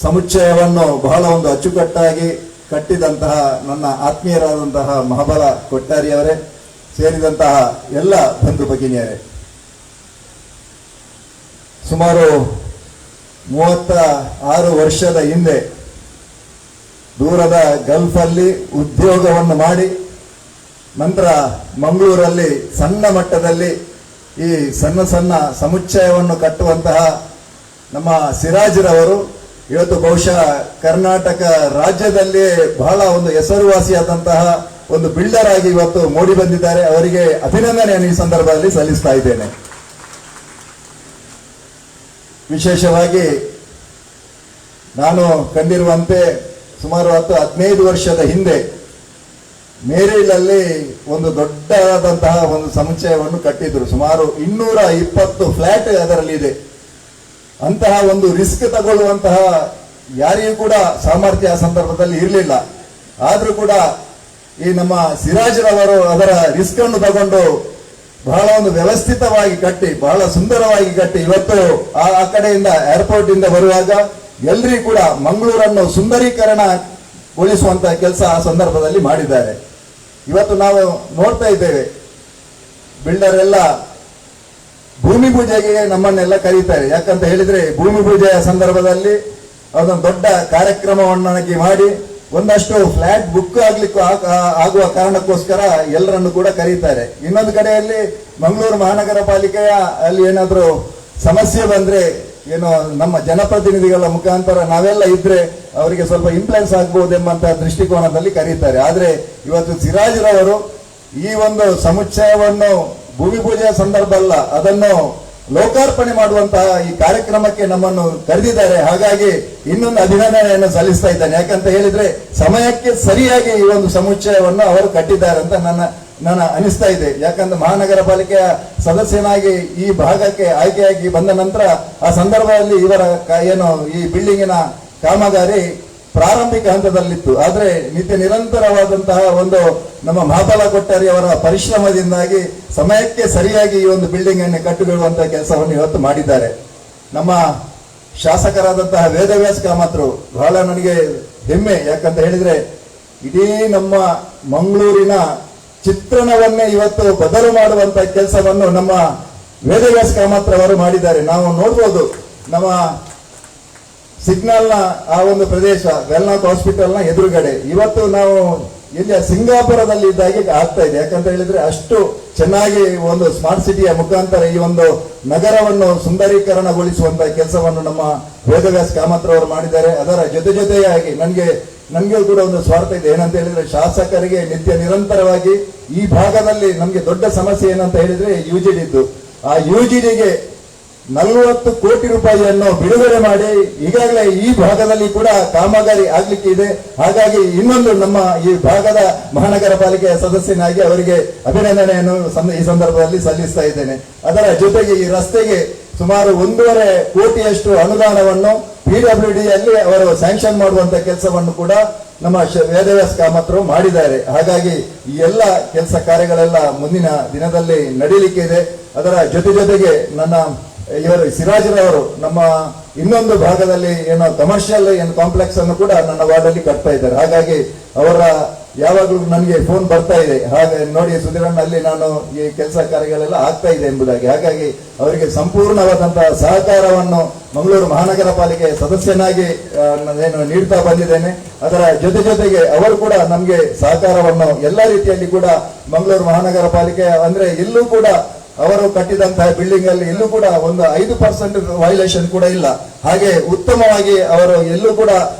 ಸಮುಚ್ಚಯವನ್ನು ಬಹಳ ಒಂದು ಅಚ್ಚುಕಟ್ಟಾಗಿ ಕಟ್ಟಿದಂತಹ ನನ್ನ ಆತ್ಮೀಯರಾದಂತಹ ಮಹಾಬಲ ಕೊಟ್ಟಾರಿಯವರೇ, ಸೇರಿದಂತಹ ಎಲ್ಲ ಬಂಧು ಭಗಿನಿಯರೇ, ಸುಮಾರು 36 ವರ್ಷದ ಹಿಂದೆ ದೂರದ ಗಲ್ಫಲ್ಲಿ ಉದ್ಯೋಗವನ್ನು ಮಾಡಿ ನಂತರ ಮಂಗಳೂರಲ್ಲಿ ಸಣ್ಣ ಮಟ್ಟದಲ್ಲಿ ಈ ಸಣ್ಣ ಸಣ್ಣ ಸಮುಚ್ಚಯವನ್ನು ಕಟ್ಟುವಂತಹ ನಮ್ಮ ಸಿರಾಜ್ರವರು ಇವತ್ತು ಬಹುಶಃ ಕರ್ನಾಟಕ ರಾಜ್ಯದಲ್ಲಿ ಬಹಳ ಒಂದು ಹೆಸರುವಾಸಿಯಾದಂತಹ ಒಂದು ಬಿಲ್ಡರ್ ಆಗಿ ಇವತ್ತು ಮೂಡಿ ಬಂದಿದ್ದಾರೆ. ಅವರಿಗೆ ಅಭಿನಂದನೆಯನ್ನು ಈ ಸಂದರ್ಭದಲ್ಲಿ ಸಲ್ಲಿಸ್ತಾ ಇದ್ದೇನೆ. ವಿಶೇಷವಾಗಿ ನಾನು ಕಂಡಿರುವಂತೆ ಸುಮಾರು 10-15 ವರ್ಷದ ಹಿಂದೆ ಮೇರಿಲಲ್ಲಿ ಒಂದು ದೊಡ್ಡದಾದಂತಹ ಒಂದು ಸಮುಚ್ಚಯವನ್ನು ಕಟ್ಟಿದ್ರು. ಸುಮಾರು 220 ಫ್ಲಾಟ್ ಅದರಲ್ಲಿ ಇದೆ. ಅಂತಹ ಒಂದು ರಿಸ್ಕ್ ತಗೊಳ್ಳುವಂತಹ ಯಾರಿಗೂ ಕೂಡ ಸಾಮರ್ಥ್ಯ ಆ ಸಂದರ್ಭದಲ್ಲಿ ಇರಲಿಲ್ಲ. ಆದ್ರೂ ಕೂಡ ಈ ನಮ್ಮ ಸಿರಾಜ್ರವರು ಅದರ ರಿಸ್ಕ್ ಅನ್ನು ತಗೊಂಡು ಬಹಳ ಒಂದು ವ್ಯವಸ್ಥಿತವಾಗಿ ಕಟ್ಟಿ ಬಹಳ ಸುಂದರವಾಗಿ ಕಟ್ಟಿ ಇವತ್ತು ಆ ಕಡೆಯಿಂದ ಏರ್ಪೋರ್ಟ್ ಇಂದ ಬರುವಾಗ ಎಲ್ರಿಗೂ ಕೂಡ ಮಂಗಳೂರನ್ನು ಸುಂದರೀಕರಣಗೊಳಿಸುವಂತ ಕೆಲಸ ಆ ಸಂದರ್ಭದಲ್ಲಿ ಮಾಡಿದ್ದಾರೆ. ಇವತ್ತು ನಾವು ನೋಡ್ತಾ ಇದ್ದೇವೆ, ಬಿಲ್ಡರ್ ಎಲ್ಲ ಭೂಮಿ ಪೂಜೆಗೆ ನಮ್ಮನ್ನೆಲ್ಲ ಕರೀತಾರೆ. ಯಾಕಂತ ಹೇಳಿದ್ರೆ ಭೂಮಿ ಪೂಜೆಯ ಸಂದರ್ಭದಲ್ಲಿ ಅದೊಂದು ದೊಡ್ಡ ಕಾರ್ಯಕ್ರಮವನ್ನಾಗಿ ಮಾಡಿ ಒಂದಷ್ಟು ಫ್ಲಾಟ್ ಬುಕ್ ಆಗ್ಲಿಕ್ಕೆ ಆಗುವ ಕಾರಣಕ್ಕೋಸ್ಕರ ಎಲ್ಲರನ್ನು ಕೂಡ ಕರೀತಾರೆ. ಇನ್ನೊಂದು ಕಡೆಯಲ್ಲಿ ಮಂಗಳೂರು ಮಹಾನಗರ ಪಾಲಿಕೆಯ ಅಲ್ಲಿ ಏನಾದರೂ ಸಮಸ್ಯೆ ಬಂದ್ರೆ ಏನೋ ನಮ್ಮ ಜನಪ್ರತಿನಿಧಿಗಳ ಮುಖಾಂತರ ನಾವೆಲ್ಲ ಇದ್ರೆ ಅವರಿಗೆ ಸ್ವಲ್ಪ ಇನ್ಫ್ಲುಯೆನ್ಸ್ ಆಗ್ಬಹುದೆಂಬಂತ ದೃಷ್ಟಿಕೋನದಲ್ಲಿ ಕರೀತಾರೆ. ಆದ್ರೆ ಇವತ್ತು ಸಿರಾಜ್ರವರು ಈ ಒಂದು ಸಮುಚ್ಚಯವನ್ನು ಭೂಮಿ ಪೂಜೆಯ ಸಂದರ್ಭ ಅಲ್ಲ, ಅದನ್ನು ಲೋಕಾರ್ಪಣೆ ಮಾಡುವಂತಹ ಈ ಕಾರ್ಯಕ್ರಮಕ್ಕೆ ನಮ್ಮನ್ನು ಕರೆದಿದ್ದಾರೆ. ಹಾಗಾಗಿ ಇನ್ನೊಂದು ಅಭಿನಂದನೆಯನ್ನು ಸಲ್ಲಿಸ್ತಾ ಇದ್ದೇನೆ. ಯಾಕಂತ ಹೇಳಿದ್ರೆ ಸಮಯಕ್ಕೆ ಸರಿಯಾಗಿ ಈ ಒಂದು ಸಮುಚ್ಚಯವನ್ನು ಅವರು ಕಟ್ಟಿದ್ದಾರೆ ಅಂತ ನನ್ನ ಅನಿಸ್ತಾ ಇದೆ. ಯಾಕಂದ್ರೆ ಮಹಾನಗರ ಪಾಲಿಕೆಯ ಸದಸ್ಯನಾಗಿ ಈ ಭಾಗಕ್ಕೆ ಆಯ್ಕೆಯಾಗಿ ಬಂದ ನಂತರ ಆ ಸಂದರ್ಭದಲ್ಲಿ ಇವರ ಏನು ಈ ಬಿಲ್ಡಿಂಗಿನ ಕಾಮಗಾರಿ ಪ್ರಾರಂಭಿಕ ಹಂತದಲ್ಲಿತ್ತು. ಆದರೆ ನಿತ್ಯ ನಿರಂತರವಾದಂತಹ ಒಂದು ನಮ್ಮ ಮಹಾಬಲ ಕೊಟ್ಟಾರಿ ಅವರ ಪರಿಶ್ರಮದಿಂದಾಗಿ ಸಮಯಕ್ಕೆ ಸರಿಯಾಗಿ ಈ ಒಂದು ಬಿಲ್ಡಿಂಗ್ ಅನ್ನು ಕಟ್ಟಿಬಿಡುವಂತಹ ಕೆಲಸವನ್ನು ಇವತ್ತು ಮಾಡಿದ್ದಾರೆ. ನಮ್ಮ ಶಾಸಕರಾದಂತಹ ವೇದವ್ಯಾಸ ಕಾಮತ್ರು ಬಹಳ ನನಗೆ ಹೆಮ್ಮೆ. ಯಾಕಂತ ಹೇಳಿದ್ರೆ ಇಡೀ ನಮ್ಮ ಮಂಗಳೂರಿನ ಚಿತ್ರಣವನ್ನೇ ಇವತ್ತು ಬದಲು ಮಾಡುವಂತಹ ಕೆಲಸವನ್ನು ನಮ್ಮ ವೇದವ್ಯಾಸ ಕಾಮತ್ರ ಅವರು ಮಾಡಿದ್ದಾರೆ. ನಾವು ನೋಡ್ಬೋದು ನಮ್ಮ ಸಿಗ್ನಲ್ನ ಆ ಒಂದು ಪ್ರದೇಶ ವೆಲ್ನಾಥ್ ಹಾಸ್ಪಿಟಲ್ನ ಎದುರುಗಡೆ ಇವತ್ತು ನಾವು ಇಲ್ಲಿ ಸಿಂಗಾಪುರದಲ್ಲಿ ಇದ್ದಾಗೆ ಆಗ್ತಾ ಇದೆ. ಯಾಕಂತ ಹೇಳಿದ್ರೆ ಅಷ್ಟು ಚೆನ್ನಾಗಿ ಒಂದು ಸ್ಮಾರ್ಟ್ ಸಿಟಿಯ ಮುಖಾಂತರ ಈ ಒಂದು ನಗರವನ್ನು ಸುಂದರೀಕರಣಗೊಳಿಸುವಂತಹ ಕೆಲಸವನ್ನು ನಮ್ಮ ವೇದವ್ಯಾಸ ಕಾಮತ್ರ ಅವರು ಮಾಡಿದ್ದಾರೆ. ಅದರ ಜೊತೆಯಾಗಿ ನನ್ಗೆ ಕೂಡ ಒಂದು ಸ್ವಾರ್ಥ ಇದೆ. ಏನಂತ ಹೇಳಿದ್ರೆ ಶಾಸಕರಿಗೆ ನಿತ್ಯ ನಿರಂತರವಾಗಿ ಈ ಭಾಗದಲ್ಲಿ ನಮ್ಗೆ ದೊಡ್ಡ ಸಮಸ್ಯೆ ಏನಂತ ಹೇಳಿದ್ರೆ ಯುಜಿಡಿ ಇದ್ದು, ಆ ಯುಜಿಡಿಗೆ 40 ಕೋಟಿ ರೂಪಾಯಿಯನ್ನು ಬಿಡುಗಡೆ ಮಾಡಿ ಈಗಾಗಲೇ ಈ ಭಾಗದಲ್ಲಿ ಕೂಡ ಕಾಮಗಾರಿ ಆಗ್ಲಿಕ್ಕೆ ಇದೆ. ಹಾಗಾಗಿ ಇನ್ನೊಂದು ನಮ್ಮ ಈ ಭಾಗದ ಮಹಾನಗರ ಪಾಲಿಕೆಯ ಸದಸ್ಯನಾಗಿ ಅವರಿಗೆ ಅಭಿನಂದನೆಯನ್ನು ಈ ಸಂದರ್ಭದಲ್ಲಿ ಸಲ್ಲಿಸ್ತಾ ಇದ್ದೇನೆ. ಅದರ ಜೊತೆಗೆ ಈ ರಸ್ತೆಗೆ ಸುಮಾರು 1.5 ಕೋಟಿಯಷ್ಟು ಅನುದಾನವನ್ನು PWD ಯಲ್ಲಿ ಅವರು ಸ್ಯಾಂಕ್ಷನ್ ಮಾಡುವಂತ ಕೆಲಸವನ್ನು ಕೂಡ ನಮ್ಮ ವೇದವ್ಯಾಸ ಕಾಮತ್ರು ಮಾಡಿದ್ದಾರೆ. ಹಾಗಾಗಿ ಈ ಎಲ್ಲ ಕೆಲಸ ಕಾರ್ಯಗಳೆಲ್ಲ ಮುಂದಿನ ದಿನದಲ್ಲಿ ನಡೀಲಿಕ್ಕೆ ಇದೆ. ಅದರ ಜೊತೆಗೆ ನನ್ನ ಇವರು ಸಿರಾಜ್ರವರು ನಮ್ಮ ಇನ್ನೊಂದು ಭಾಗದಲ್ಲಿ ಏನೋ ಕಮರ್ಷಿಯಲ್ ಕಾಂಪ್ಲೆಕ್ಸ್ ಅನ್ನು ಕೂಡ ನನ್ನ ವಾರ್ಡಲ್ಲಿ ಕಟ್ತಾ ಇದ್ದಾರೆ. ಹಾಗಾಗಿ ಅವರ ಯಾವಾಗಲೂ ನನಗೆ ಫೋನ್ ಬರ್ತಾ ಇದೆ, ಹಾಗೆ ನೋಡಿ ಸುಧೀರಣ್ಣ ಅಲ್ಲಿ ನಾನು ಈ ಕೆಲಸ ಕಾರ್ಯಗಳೆಲ್ಲ ಆಗ್ತಾ ಇದೆ ಎಂಬುದಾಗಿ. ಹಾಗಾಗಿ ಅವರಿಗೆ ಸಂಪೂರ್ಣವಾದಂತಹ ಸಹಕಾರವನ್ನು ಮಂಗಳೂರು ಮಹಾನಗರ ಪಾಲಿಕೆ ಸದಸ್ಯನಾಗಿ ಏನು ನೀಡ್ತಾ ಬಂದಿದ್ದೇನೆ. ಅದರ ಜೊತೆಗೆ ಅವರು ಕೂಡ ನಮಗೆ ಸಹಕಾರವನ್ನು ಎಲ್ಲ ರೀತಿಯಲ್ಲಿ ಕೂಡ ಮಂಗಳೂರು ಮಹಾನಗರ ಪಾಲಿಕೆ ಅಂದ್ರೆ ಎಲ್ಲೂ ಕೂಡ ಅವರು ಕಟ್ಟಿದಂತಹ ಬಿಲ್ಡಿಂಗ್ ಅಲ್ಲಿ ಎಲ್ಲೂ ಕೂಡ ಒಂದು 5% ವೈಲೇಷನ್ ಕೂಡ ಇಲ್ಲ. ಹಾಗೆ ಉತ್ತಮವಾಗಿ ಅವರು ಎಲ್ಲೂ ಕೂಡ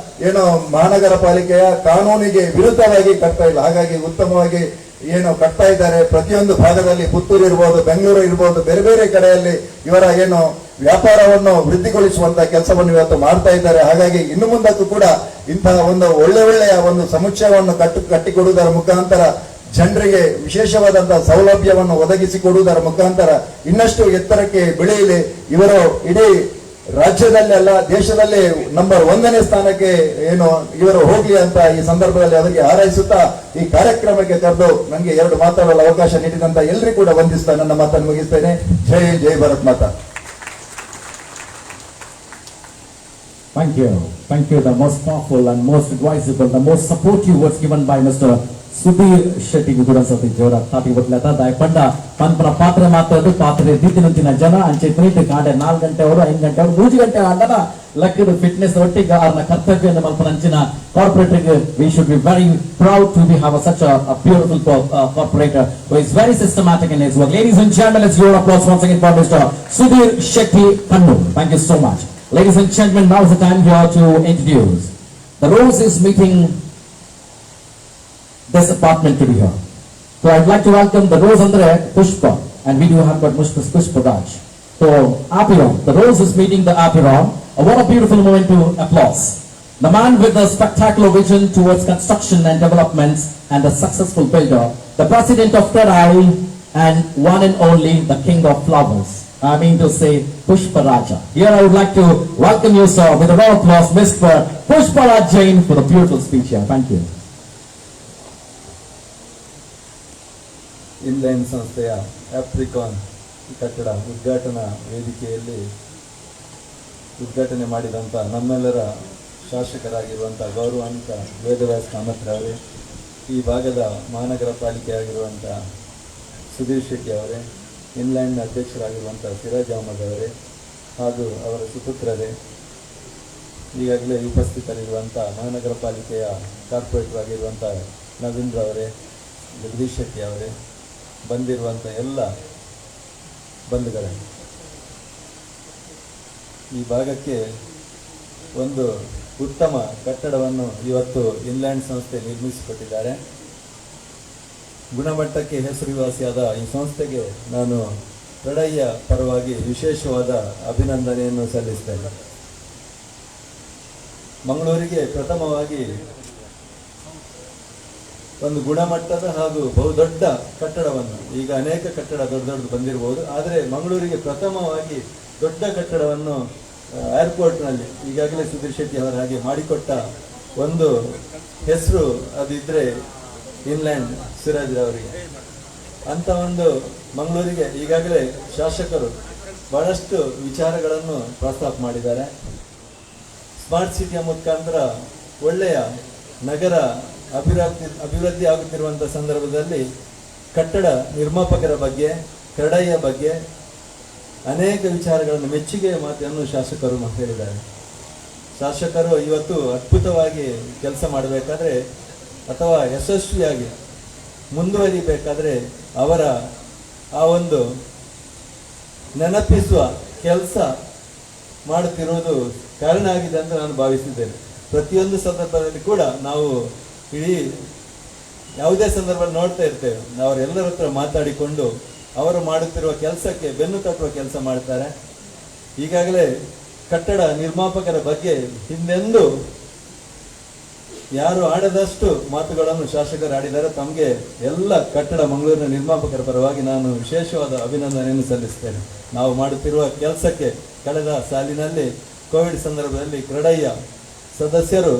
ಏನೋ ಮಹಾನಗರ ಪಾಲಿಕೆಯ ಕಾನೂನಿಗೆ ವಿರುದ್ಧವಾಗಿ ಕಟ್ತಾ ಇಲ್ಲ. ಹಾಗಾಗಿ ಉತ್ತಮವಾಗಿ ಏನು ಕಟ್ತಾ ಇದ್ದಾರೆ. ಪ್ರತಿಯೊಂದು ಭಾಗದಲ್ಲಿ ಪುತ್ತೂರು ಇರ್ಬೋದು, ಬೆಂಗಳೂರು ಇರ್ಬೋದು, ಬೇರೆ ಬೇರೆ ಕಡೆಯಲ್ಲಿ ಇವರ ಏನು ವ್ಯಾಪಾರವನ್ನು ವೃದ್ಧಿಗೊಳಿಸುವಂತಹ ಕೆಲಸವನ್ನು ಇವತ್ತು ಮಾಡ್ತಾ ಇದ್ದಾರೆ. ಹಾಗಾಗಿ ಇನ್ನು ಮುಂದಕ್ಕೂ ಕೂಡ ಇಂತಹ ಒಂದು ಒಳ್ಳೆಯ ಒಂದು ಸಮುಚ್ಚಯವನ್ನು ಕಟ್ಟಿಕೊಡುವುದರ ಮುಖಾಂತರ ಜನರಿಗೆ ವಿಶೇಷವಾದಂತಹ ಸೌಲಭ್ಯವನ್ನು ಒದಗಿಸಿಕೊಡುವುದರ ಮುಖಾಂತರ ಇನ್ನಷ್ಟು ಎತ್ತರಕ್ಕೆ ಬೆಳೆಯಲಿ. ಇವರು ಇಡೀ ರಾಜ್ಯದಲ್ಲೇ ಅಲ್ಲ ದೇಶದಲ್ಲೇ ನಂಬರ್ 1ನೇ ಸ್ಥಾನಕ್ಕೆ ಏನು ಇವರು ಹೋಗ್ಲಿ ಅಂತ ಈ ಸಂದರ್ಭದಲ್ಲಿ ಅವರಿಗೆ ಹಾರೈಸುತ್ತಾ ಈ ಕಾರ್ಯಕ್ರಮಕ್ಕೆ ಕರೆದು ನನಗೆ 2 ಮಾತಾಡಲು ಅವಕಾಶ ನೀಡಿದಂತ ಎಲ್ಲರಿಗೂ ಕೂಡ ವಂದಿಸ್ತಾ ನನ್ನ ಮಾತನ್ನು ಮುಗಿಸ್ತೇನೆ. ಜೈ ಭಾರತ್ ಮಾತಾ. Thank you. The most powerful and most advisable, the most supportive words given by Mr. Sudhir Shetty Gudansathi Jora Tati Butlata Daipanda Panpana Patra Matadu Patre Ditinantina Jana and Chetrita Kade 4 ಗಂಟೆ ಅವರು 5 ಗಂಟೆ ಅವರು 3 ಗಂಟೆ ಆಡದ ಲಕ್ಕಿದ fitness ಒಟ್ಟಿಗೆ ಅವರ ಕರ್ತವ್ಯದ ಮಲ್ಪನಂಚಿನ corporate we should be very proud to be have such a beautiful corporator who is very systematic in his work. Ladies and gentlemen, let's give an applause once again for Mr. Sudhir Shetty Kannu. Thank you so much. Ladies and gentlemen, now is the time here to introduce the Rose is meeting this apartment to be here. So I'd like to welcome the Rose Andre Pushpa, and we do have got Pushpa Raj. So Apiram, the Rose is meeting the Apiram. What a beautiful moment to applause. The man with a spectacular vision towards construction and developments and a successful builder, the president of TERAI and one and only the king of flowers. I mean to say Pushpa Raja. Here I would like to welcome you, sir, with a round of applause, Mr. Pushpa Raj Jain, for the beautiful speech here. Thank you. Inline ಸಂಸ್ಥೆಯ ಆಪ್ರಿಕಾನ್ ಕಟ್ಟಡ ಉದ್ಘಾಟನಾ ವೇದಿಕೆಯಲ್ಲಿ ಉದ್ಘಾಟನೆ ಮಾಡಿದಂಥ ನಮ್ಮೆಲ್ಲರ ಶಾಸಕರಾಗಿರುವಂಥ ಗೌರವಾನ್ವಿತ ವೇದವ್ಯಾಸ ಕಾಮತ್ರ ಅವರೇ, ಈ ಭಾಗದ ಮಹಾನಗರ ಪಾಲಿಕೆ ಆಗಿರುವಂಥ ಸುಧೀರ್ ಶೆಟ್ಟಿ ಅವರೇ, ಇನ್ಲ್ಯಾಂಡ್ನ ಅಧ್ಯಕ್ಷರಾಗಿರುವಂಥ ಸಿರಾಜ್ ಅಹಮದ್ ಅವರೇ ಹಾಗೂ ಅವರ ಸುಪುತ್ರರೇ, ಈಗಾಗಲೇ ಉಪಸ್ಥಿತರಿರುವಂಥ ಮಹಾನಗರ ಪಾಲಿಕೆಯ ಕಾರ್ಪೊರೇಟರ್ ಆಗಿರುವಂಥ ನವೀಂದ್ರ ಅವರೇ, ಜಗದೀಶ್ ಶೆಟ್ಟಿ ಅವರೇ, ಬಂದಿರುವಂಥ ಎಲ್ಲ ಬಂಧುಗಳೇ, ಈ ಭಾಗಕ್ಕೆ ಒಂದು ಉತ್ತಮ ಕಟ್ಟಡವನ್ನು ಇವತ್ತು ಇನ್ಲ್ಯಾಂಡ್ ಸಂಸ್ಥೆ ನಿರ್ಮಿಸಿಕೊಟ್ಟಿದ್ದಾರೆ. ಗುಣಮಟ್ಟಕ್ಕೆ ಹೆಸರುವಾಸಿಯಾದ ಈ ಸಂಸ್ಥೆಗೆ ನಾನು TERAIಯ ಪರವಾಗಿ ವಿಶೇಷವಾದ ಅಭಿನಂದನೆಯನ್ನು ಸಲ್ಲಿಸ್ತೇನೆ. ಮಂಗಳೂರಿಗೆ ಪ್ರಥಮವಾಗಿ ಒಂದು ಗುಣಮಟ್ಟದ ಹಾಗೂ ಬಹುದೊಡ್ಡ ಕಟ್ಟಡವನ್ನು, ಈಗ ಅನೇಕ ಕಟ್ಟಡ ದೊಡ್ಡದು ಬಂದಿರಬಹುದು, ಆದರೆ ಮಂಗಳೂರಿಗೆ ಪ್ರಥಮವಾಗಿ ದೊಡ್ಡ ಕಟ್ಟಡವನ್ನು ಏರ್ಪೋರ್ಟ್ನಲ್ಲಿ ಈಗಾಗಲೇ ಸುಧೀರ್ ಶೆಟ್ಟಿ ಅವರ ಹಾಗೆ ಮಾಡಿಕೊಟ್ಟ ಒಂದು ಹೆಸರು ಅದಿದ್ರೆ ಇನ್ಲ್ಯಾಂಡ್ ಸಿರಾಜ್ ಅವರಿಗೆ. ಅಂತ ಒಂದು ಮಂಗಳೂರಿಗೆ ಈಗಾಗಲೇ ಶಾಸಕರು ಬಹಳಷ್ಟು ವಿಚಾರಗಳನ್ನು ಪ್ರಸ್ತಾಪ ಮಾಡಿದ್ದಾರೆ. ಸ್ಮಾರ್ಟ್ ಸಿಟಿಯ ಮುಖಾಂತರ ಒಳ್ಳೆಯ ನಗರ ಅಭಿವೃದ್ಧಿ ಆಗುತ್ತಿರುವಂಥ ಸಂದರ್ಭದಲ್ಲಿ ಕಟ್ಟಡ ನಿರ್ಮಾಪಕರ ಬಗ್ಗೆ, ಕ್ರಡಯ್ಯ ಬಗ್ಗೆ ಅನೇಕ ವಿಚಾರಗಳನ್ನು ಮೆಚ್ಚುಗೆಯ ಮಾತನ್ನು ಶಾಸಕರು ಹೇಳಿದ್ದಾರೆ. ಶಾಸಕರು ಇವತ್ತು ಅದ್ಭುತವಾಗಿ ಕೆಲಸ ಮಾಡಬೇಕಾದ್ರೆ ಅಥವಾ ಯಶಸ್ವಿಯಾಗಿ ಮುಂದುವರಿಬೇಕಾದ್ರೆ ಅವರ ಆ ಒಂದು ನೆನಪಿಸುವ ಕೆಲಸ ಮಾಡುತ್ತಿರುವುದು ಕಾರಣ ಆಗಿದೆ ಅಂತ ನಾನು ಭಾವಿಸಿದ್ದೇನೆ. ಪ್ರತಿಯೊಂದು ಸಂದರ್ಭದಲ್ಲಿ ಕೂಡ ನಾವು ಇಡೀ ಯಾವುದೇ ಸಂದರ್ಭದಲ್ಲಿ ನೋಡ್ತಾ ಇರ್ತೇವೆ, ಅವರೆಲ್ಲರ ಹತ್ರ ಮಾತಾಡಿಕೊಂಡು ಅವರು ಮಾಡುತ್ತಿರುವ ಕೆಲಸಕ್ಕೆ ಬೆನ್ನು ತಟ್ಟುವ ಕೆಲಸ ಮಾಡ್ತಾರೆ. ಈಗಾಗಲೇ ಕಟ್ಟಡ ನಿರ್ಮಾಪಕರ ಬಗ್ಗೆ ಹಿಂದೆಂದೂ ಯಾರು ಆಡದಷ್ಟು ಮಾತುಗಳನ್ನು ಶಾಸಕರು ಆಡಿದ್ದಾರೆ. ತಮಗೆ ಎಲ್ಲ ಕಟ್ಟಡ ಮಂಗಳೂರಿನ ನಿರ್ಮಾಪಕರ ಪರವಾಗಿ ನಾನು ವಿಶೇಷವಾದ ಅಭಿನಂದನೆಯನ್ನು ಸಲ್ಲಿಸ್ತೇನೆ. ನಾವು ಮಾಡುತ್ತಿರುವ ಕೆಲಸಕ್ಕೆ ಕಳೆದ ಸಾಲಿನಲ್ಲಿ ಕೋವಿಡ್ ಸಂದರ್ಭದಲ್ಲಿ ಕ್ರಡಯ್ಯ ಸದಸ್ಯರು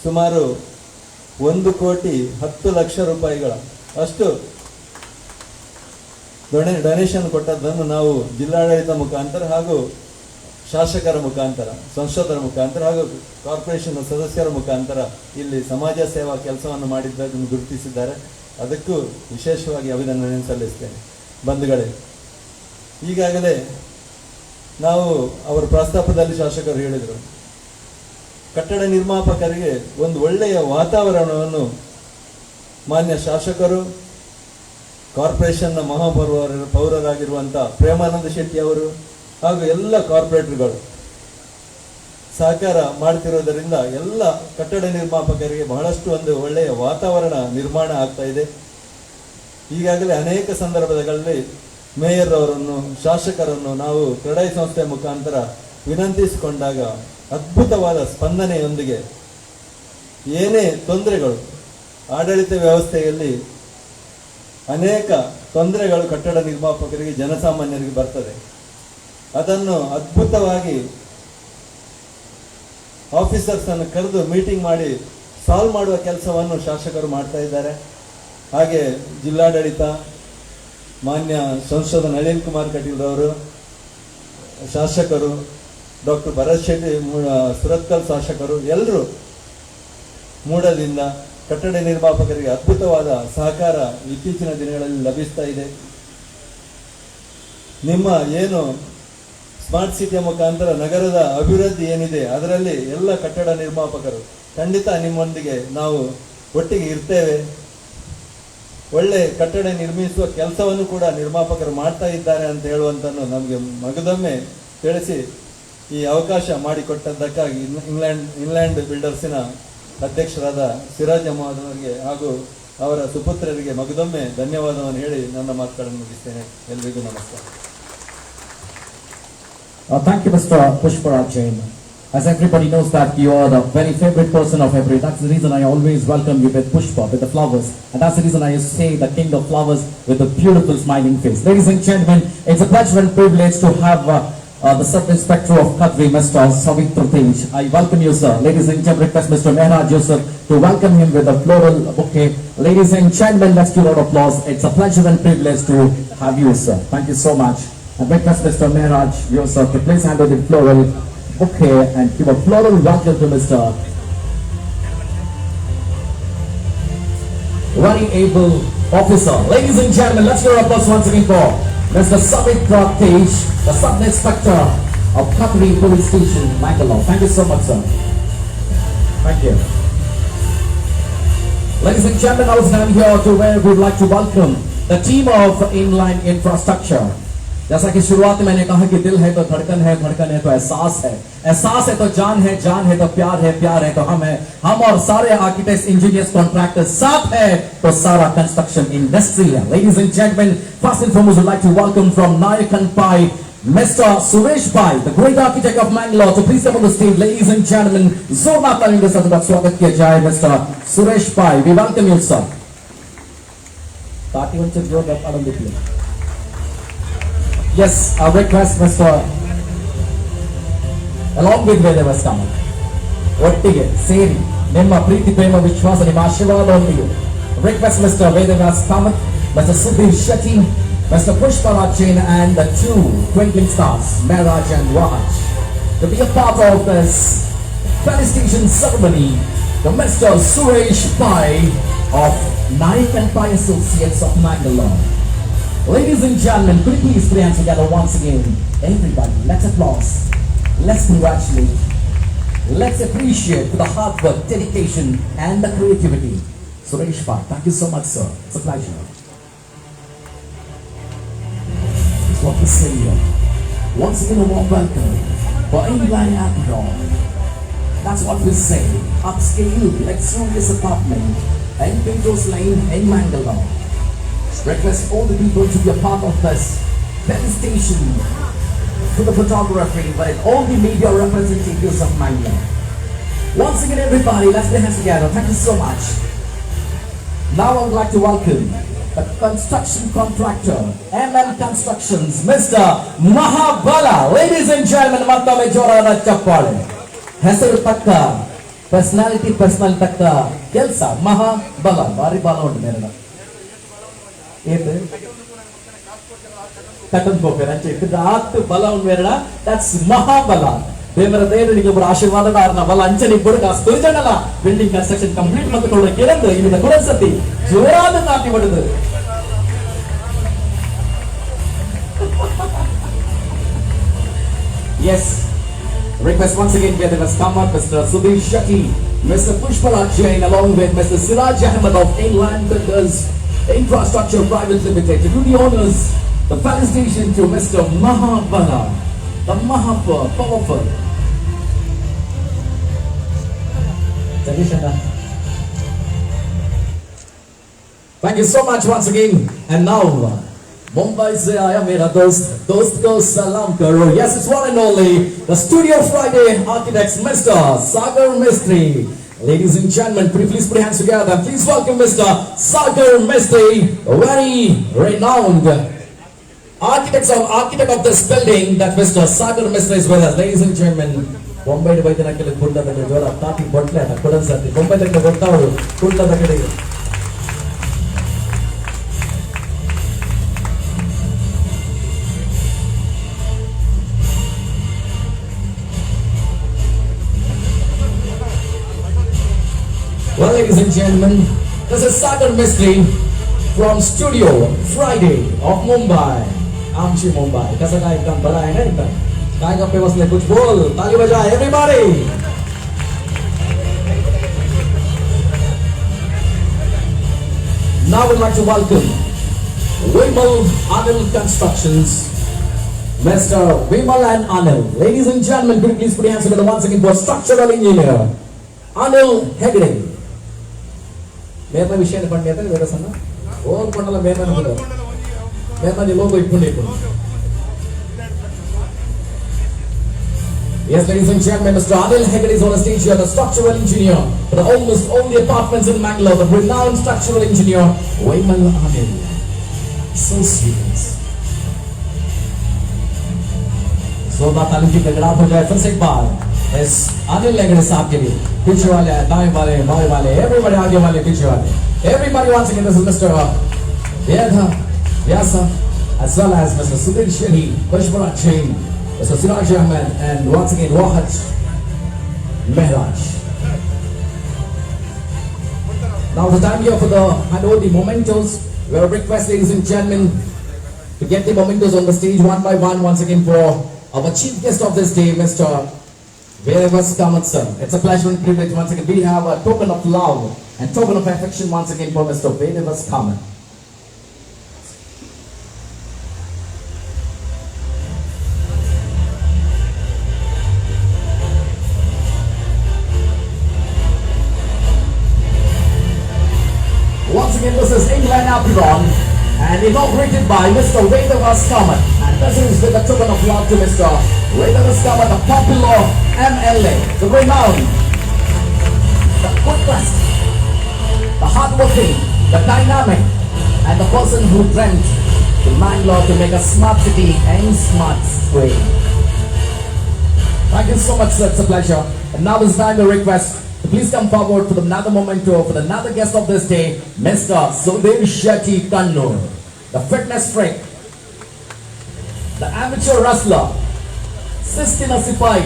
ಸುಮಾರು 1,10,00,000 ರೂಪಾಯಿಗಳ ಅಷ್ಟು ಡೊನೇಷನ್ ಕೊಟ್ಟದ್ದನ್ನು ನಾವು ಜಿಲ್ಲಾಡಳಿತ ಮುಖಾಂತರ ಹಾಗೂ ಶಾಸಕರ ಮುಖಾಂತರ, ಸಂಸದರ ಮುಖಾಂತರ ಹಾಗೂ ಕಾರ್ಪೊರೇಷನ್ ಸದಸ್ಯರ ಮುಖಾಂತರ ಇಲ್ಲಿ ಸಮಾಜ ಸೇವಾ ಕೆಲಸವನ್ನು ಮಾಡಿದ್ದನ್ನು ಗುರುತಿಸಿದ್ದಾರೆ. ಅದಕ್ಕೂ ವಿಶೇಷವಾಗಿ ಅಭಿನಂದನೆ ಸಲ್ಲಿಸ್ತೇನೆ. ಬಂಧುಗಳೇ, ಈಗಾಗಲೇ ನಾವು ಅವರ ಪ್ರಸ್ತಾಪದಲ್ಲಿ ಶಾಸಕರು ಹೇಳಿದರು, ಕಟ್ಟಡ ನಿರ್ಮಾಪಕರಿಗೆ ಒಂದು ಒಳ್ಳೆಯ ವಾತಾವರಣವನ್ನು ಮಾನ್ಯ ಶಾಸಕರು, ಕಾರ್ಪೊರೇಷನ್ನ ಪೌರರಾಗಿರುವಂಥ ಪ್ರೇಮಾನಂದ ಶೆಟ್ಟಿ ಅವರು ಹಾಗೂ ಎಲ್ಲ ಕಾರ್ಪೊರೇಟರ್ಗಳು ಸಹಕಾರ ಮಾಡ್ತಿರೋದರಿಂದ ಎಲ್ಲ ಕಟ್ಟಡ ನಿರ್ಮಾಪಕರಿಗೆ ಬಹಳಷ್ಟು ಒಂದು ಒಳ್ಳೆಯ ವಾತಾವರಣ ನಿರ್ಮಾಣ ಆಗ್ತಾ ಇದೆ. ಈಗಾಗಲೇ ಅನೇಕ ಸಂದರ್ಭಗಳಲ್ಲಿ ಮೇಯರ್ ಅವರನ್ನು, ಶಾಸಕರನ್ನು ನಾವು ಕ್ರಡೈ ಸಂಸ್ಥೆ ಮುಖಾಂತರ ವಿನಂತಿಸಿಕೊಂಡಾಗ ಅದ್ಭುತವಾದ ಸ್ಪಂದನೆಯೊಂದಿಗೆ ಏನೇ ತೊಂದರೆಗಳು ಆಡಳಿತ ವ್ಯವಸ್ಥೆಯಲ್ಲಿ ಅನೇಕ ತೊಂದರೆಗಳು ಕಟ್ಟಡ ನಿರ್ಮಾಪಕರಿಗೆ, ಜನಸಾಮಾನ್ಯರಿಗೆ ಬರ್ತದೆ. ಅದನ್ನು ಅದ್ಭುತವಾಗಿ ಆಫೀಸರ್ಸ್ ಅನ್ನು ಕರೆದು ಮೀಟಿಂಗ್ ಮಾಡಿ ಸಾಲ್ವ್ ಮಾಡುವ ಕೆಲಸವನ್ನು ಶಾಸಕರು ಮಾಡ್ತಾ ಇದ್ದಾರೆ. ಹಾಗೆ ಜಿಲ್ಲಾಡಳಿತ, ಮಾನ್ಯ ಸಂಸದ ನಳಿನ್ ಕುಮಾರ್ ಕಟೀಲ್ ಅವರು, ಶಾಸಕರು ಡಾಕ್ಟರ್ ಭರತ್ ಶೆಟ್ಟಿ ಸುರತ್ಕಲ್ ಶಾಸಕರು ಎಲ್ಲರೂ ಮೂಡದಿಂದ ಕಟ್ಟಡ ನಿರ್ಮಾಪಕರಿಗೆ ಅದ್ಭುತವಾದ ಸಹಕಾರ ಇತ್ತೀಚಿನ ದಿನಗಳಲ್ಲಿ ಲಭಿಸ್ತಾ ಇದೆ. ನಿಮ್ಮ ಏನು ಸ್ಮಾರ್ಟ್ ಸಿಟಿಯ ಮುಖಾಂತರ ನಗರದ ಅಭಿವೃದ್ಧಿ ಏನಿದೆ ಅದರಲ್ಲಿ ಎಲ್ಲ ಕಟ್ಟಡ ನಿರ್ಮಾಪಕರು ಖಂಡಿತ ನಿಮ್ಮೊಂದಿಗೆ ನಾವು ಒಟ್ಟಿಗೆ ಇರ್ತೇವೆ. ಒಳ್ಳೆ ಕಟ್ಟಡ ನಿರ್ಮಿಸುವ ಕೆಲಸವನ್ನು ಕೂಡ ನಿರ್ಮಾಪಕರು ಮಾಡ್ತಾ ಇದ್ದಾರೆ ಅಂತ ಹೇಳುವಂತನ್ನು ನಮಗೆ ಮಗದೊಮ್ಮೆ ತಿಳಿಸಿ ಈ ಅವಕಾಶ ಮಾಡಿಕೊಟ್ಟದ್ದಕ್ಕಾಗಿ ಇನ್ಲ್ಯಾಂಡ್ ಬಿಲ್ಡರ್ಸಿನ ಅಧ್ಯಕ್ಷರಾದ ಸಿರಾಜ್ ಅಹಮದ್ ಅವರಿಗೆ ಹಾಗೂ ಅವರ ಸುಪುತ್ರರಿಗೆ ಮಗದೊಮ್ಮೆ ಧನ್ಯವಾದವನ್ನು ಹೇಳಿ ನನ್ನ ಮಾತುಗಳನ್ನು ಮುಗಿಸ್ತೇನೆ. ಎಲ್ರಿಗೂ ನಮಸ್ಕಾರ. Thank you, Mr. Pushparaj Jain. As everybody knows that you are the very favorite person of every. That's the reason I always welcome you with Pushpa, with the flowers. And that's the reason I say the king of flowers with a beautiful smiling face. Ladies and gentlemen, it's a pleasure and privilege to have the Sub-Inspector of Kadri, Mr. Savitra Tej. I welcome you, sir. Ladies and gentlemen, request Mr. Mehraj Yusuf to welcome him with a floral bouquet. Ladies and gentlemen, let's give a round of applause. It's a pleasure and privilege to have you, sir. Thank you so much. I request Mr. Mehraj Yusuf to please handle the floral bouquet and give a floral welcome to Mr. very able officer. Ladies and gentlemen, let's give a round of applause once again for Mr. Savitra Tej, the Sub-Inspector of Kadri Police Station, Mangalore. Thank you so much, sir. Thank you. Ladies and gentlemen, I was down here to where we would like to welcome the team of Inline Infrastructure. जैसा कि शुरुआत में मैंने कहा कि दिल है तो धड़कन है, धड़कन है तो एहसास है, एहसास है तो जान है, जान है तो प्यार है, प्यार है तो हम है, हम और सारे आर्किटेक्ट्स, इंजीनियर्स, कॉन्ट्रैक्टर्स साथ है तो सारा कंस्ट्रक्शन इंडस्ट्री है. Ladies and gentlemen, first and foremost, we'd like to welcome from Nayakan Pai, Mr. Suresh Pai, the great architect of Mangalore, to please come on the stage. Ladies and gentlemen, जोरदार तालियों के साथ स्वागत किया जाए Mr. Suresh Pai. We welcome you, sir. ताटी वंचित जोरदार आनंद लीजिए. Yes, I request Mr. along with where they was coming. ಒಟ್ಟಿಗೆ ಸೇರಿ ನಿಮ್ಮ ಪ್ರೀತಿ ಪ್ರೇಮ ವಿಶ್ವಾಸ ನಿಮ್ಮ ಆಶೀರ್ವಾದದೊಂದಿಗೆ request mister Vedavyas Kamath, Mr. Sudhir Shetty, Mr. Pushparaj Jain and the two twinkling stars Mehraj and Wahaj to be a part of this felicitation ceremony to Mr. Suresh Pai of Naik and Pai Associates of Mangalore. Ladies and gentlemen, could you please put your hands together once again? Everybody, let's applause, let's congratulate, let's appreciate for the hard work, dedication and the creativity. Suresh Pai, thank you so much, sir. It's a pleasure. It's what we say here. Once again, a warm welcome for England Apron. That's what we say. Upscale, luxurious apartment in Pintos Lane in Mangalore. Request all the people to be a part of this felicitation to the photography, but all the media representatives of Mangalore. Once again, everybody, let's put our hands together. Thank you so much. Now I would like to welcome the construction contractor, MM Constructions, Mr. Mahabala. Ladies and gentlemen, mattame jorana chappale. Hesaru takka personality takka kelsa Mahabala. Bari bala undu merana. Edu ಕಟನ್ ಬೋಪೇರ ರಾತ್ ಬಲ ಉಂಡ್ವೇರಡ that's Mahabala ದೇವರ ದೇವರಿಗೆ ಒಬ್ಬರು ಆಶೀರ್ವಾದ ಕಾರಣ ಬಲ ಅಂಚನೆ ಇಬ್ಬರು ದುರ್ಜನಲ building construction complete ಮತ್ತು ಕೊಡ ಕೇಳಂದು ಇಲ್ಲಿಂದ ಕೊಡಸತಿ ಜೋರಾದ ನಾಟಿ ಮಾಡುದು Yes, request once again where there was come up Mr. Sudhir Shetty, Mr. Pushparaj Jain along with Mr. Siraj Ahmed of Inland Builders Infrastructure Private Limited to do the honors. The felicitation to Mr. Mahabala, the powerful. Thank you so much once again. And now, Mumbai se aaya mera dost ko salam karo. Yes, it's one and only the Studio Friday Architects, Mr. Sagar Mistry. Ladies and gentlemen, could you please put your hands together? Please welcome Mr. Sagar Mistry, a very renowned architect of this building, that Mr. Sagar Mistry is with us. Ladies and gentlemen, Bombay de baitana kele kunda da jora tati botle ata kudan sati Bombay de bortavaru kunda da kede. Well, ladies and gentlemen, this is Sagar Mistry from Studio Friday of Mumbai. आमची मुंबई कसं काय एकदम बरं आहे ना एकदम काय गप्पे बसले कुछ बोल ताली बजा everybody. Now we'd like to welcome Vimal Anil Constructions, Mr. Vimal and Anil. Ladies and gentlemen, could you please put your hands together once again for structural engineer Anil Hegde. मेरे विषय ने पढ़ने थे वेरे सना और पढ़ना मेरे ने बोला मेरे ने लोगों इपुंडे को. Yes, ladies and gentlemen, Mr. Anil Hegde is on the stage here, the structural engineer for almost all the apartments in Mangalore, the renowned structural engineer Vimal Anil. So sweet. So that तालीम की गड़गड़ाहट हो जाए फिर से एक बार. Yes, Anil Hegde साहब के लिए पीछे वाले दाएं वाले बाएं वाले everybody आगे वाले पीछे वाले everybody once again. This is Mr. Vyasa as well as Mr. Sudhir Shetty, Pushparaj Jain, Mr. Siraj Ahmed and once again Wahaj Mehraj. Now the time here for the hand over the mementos. We have a request, ladies and gentlemen, to get the mementos on the stage one by one once again for our chief guest of this day, Mr. Vedavas Kamat sir. It's a pleasure and privilege once again. We have a token of love and token of affection once again for Mr. Vedavas Kamat. Once again, this is England Apron and inaugurated by Mr. Vedavas Kamat. And this is with a token of love to Mr. Vedavas Kamat, the popular MLA, the renowned, the good class, the hardworking, the dynamic, and the person who dreamt to Mangalore to make a smart city and smart way. Thank you so much, sir. It's a pleasure. And now it's time to request to please come forward for another memento for another guest of this day, Mr. Sudesh Shetty Kannur, the fitness freak, the amateur wrestler, Sistina Sipai.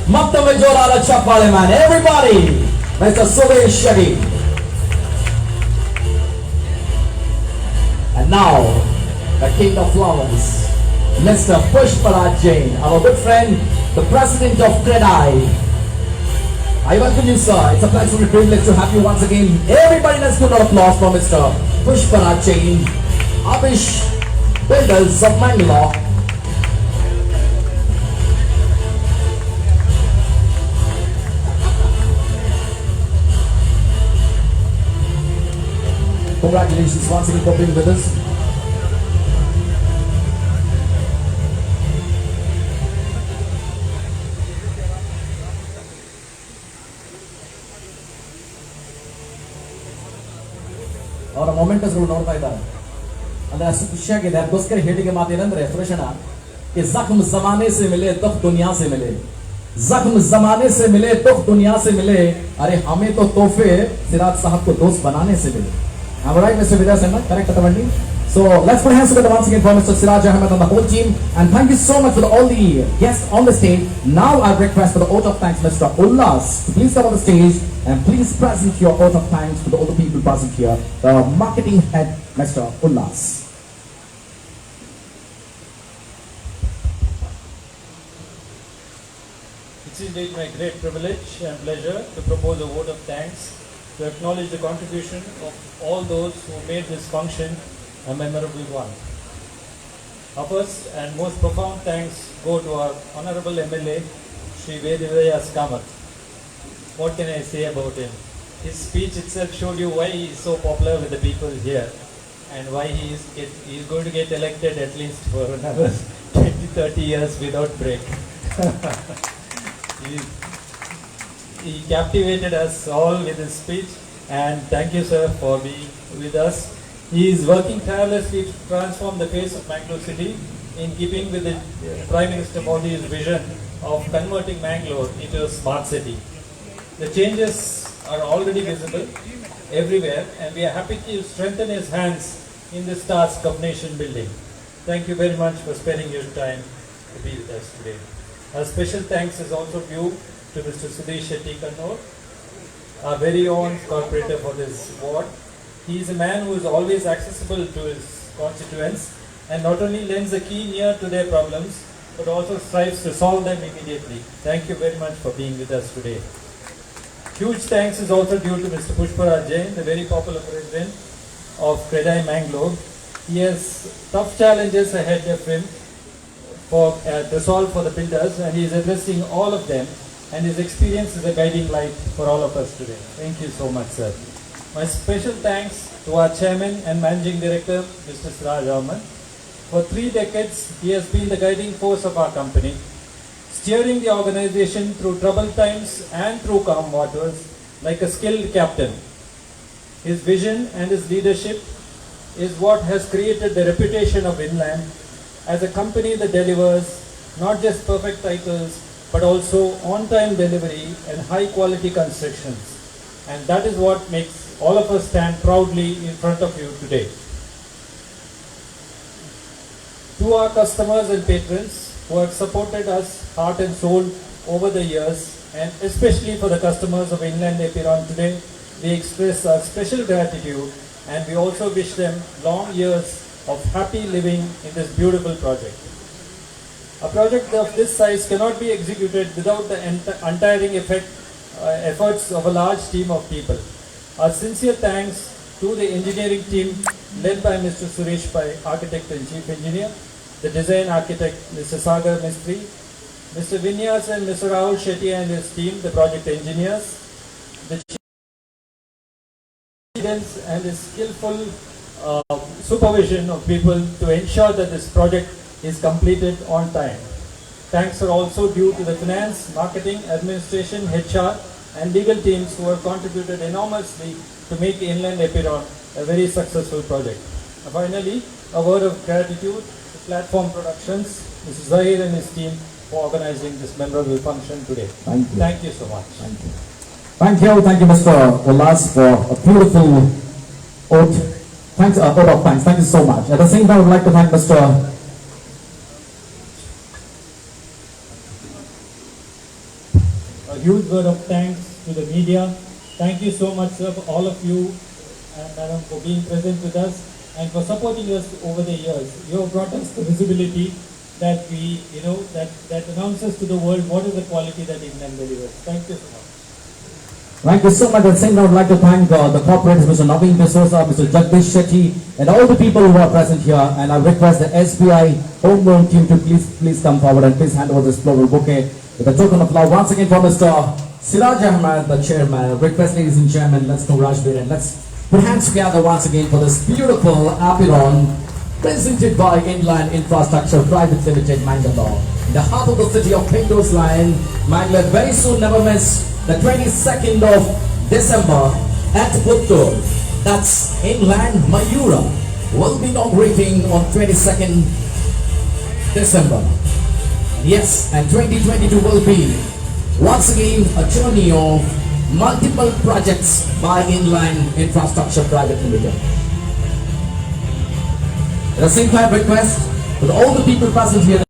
Mattame Jorala Chapale man. Everybody, Mr. Sudesh Shetty. And now, the king of flowers, Mr. Pushparaj Jain, our good friend, the president of CREDAI. I welcome you, sir. It's a pleasure and privilege to have you once again. Everybody, let's give an applause for Mr. Pushparaj Jain, Abish Builders of Mangalore. Congratulations once again for being with us. ಅವರ ಮೊಮೆಂಟಸ್ಗಳು ನೋಡ್ತಾ ಇದ್ದಾರೆ ಅಂದ್ರೆ ಅಷ್ಟು ಖುಷಿಯಾಗಿದೆ. ಅದಕ್ಕೋಸ್ಕರ ಹೇಳಿಕೆ ಮಾತೇನಂದ್ರೆ ಸುರೇಶಣ್ಣ कि जख्म जमाने से मिले तो दुनिया से मिले, जख्म जमाने से मिले तो दुनिया से मिले, अरे हमें तो तोहफे सिराज साहब को दोस्त बनाने से मिले. Am I right, Mr. Vidya Sena? Correct, Atavandi? So let's put hands together once again for Mr. Siraj Ahmed and the whole team, and thank you so much for all the guests on the stage. Now I request for the vote of thanks, Mr. Ullas, to please come on the stage and please present your vote of thanks to all the people present here. The marketing head, Mr. Ullas. It's indeed my great privilege and pleasure to propose a vote of thanks to acknowledge the contribution of all those who made this function a memorable one. Our first and most profound thanks go to our Honorable MLA, Sri Vedivaya Kamath. What can I say about him? His speech itself showed you why he is so popular with the people here and why he is going to get elected at least for another 20-30 years without break. He captivated us all with his speech, and thank you, sir, for being with us. He is working tirelessly to transform the face of Mangalore city in keeping with the Prime Minister Modi's vision of converting Mangalore into a smart city. The changes are already visible everywhere, and we are happy to strengthen his hands in this task of nation building. Thank you very much for spending your time to be with us today. A special thanks is also due to Mr. Sudesh Shetty Kannur, our very own corporator for this award. He is a man who is always accessible to his constituents and not only lends a keen ear to their problems, but also strives to solve them immediately. Thank you very much for being with us today. Huge thanks is also due to Mr. Pushparaj Jain, the very popular president of CREDAI Mangalore. He has tough challenges ahead of him to solve for the builders, and he is addressing all of them, and his experience is a guiding light for all of us today. Thank you so much, sir. My special thanks to our chairman and managing director, Mr. Siraj Ahmed. For 3 decades, he has been the guiding force of our company, steering the organization through troubled times and through calm waters like a skilled captain. His vision and his leadership is what has created the reputation of Inland as a company that delivers not just perfect titles, but also on-time delivery and high-quality constructions. And that is what makes all of us stand proudly in front of you today. To our customers and patrons who have supported us heart and soul over the years, and especially for the customers of Inland Epiron today, we express our special gratitude, and we also wish them long years of happy living in this beautiful project. A project of this size cannot be executed without the untiring efforts of a large team of people. Our sincere thanks to the engineering team led by Mr. Suresh Pai, Architect and Chief Engineer, the design architect Mr. Sagar Mistry, Mr. Vinyas and Mr. Rahul Shetty and his team, the project engineers, the and his skillful supervision of people to ensure that this project is completed on time. Thanks are also due to the finance, marketing, administration, HR and legal teams who have contributed enormously to make Inland Epiron a very successful project. Finally, a word of gratitude to Platform Productions, Mr. Zahir and his team for organizing this memorable function today. Thank you. Thank you so much. Thank you. Thank you, Mr. Ullas, for a beautiful oath. Thanks, vote of thanks. Thank you so much. At the same time, I would like to thank Mr. A huge word of thanks to the media. Thank you so much, sir, for all of you and madam for being present with us and for supporting us over the years. You have brought us the visibility that we, that announces to the world what is the quality that England delivers. Thank you so much. Thank you so much. At the same time, I would like to thank the corporates, Mr. Naveen D'Souza, Mr. Jagdish Shetty, and all the people who are present here. And I request the SBI homegrown team to please come forward and please hand over this floral bouquet with a token of love. Once again for Mr. Siraj Ahmed, the chairman. I request, ladies and gentlemen, let's congratulate and let's put hands together once again for this beautiful Apiron presented by Inland Infrastructure Private Limited, Mangalore. In the heart of the city of Pindus Line, Mangalore. Very soon, never miss the 22nd of December at Puttur. That's Inland Mayura. Will be inaugurating on 22nd December. Yes, and 2022 will be once again a journey of multiple projects by Inland Infrastructure Private Limited. At the same time, request with all the people present here.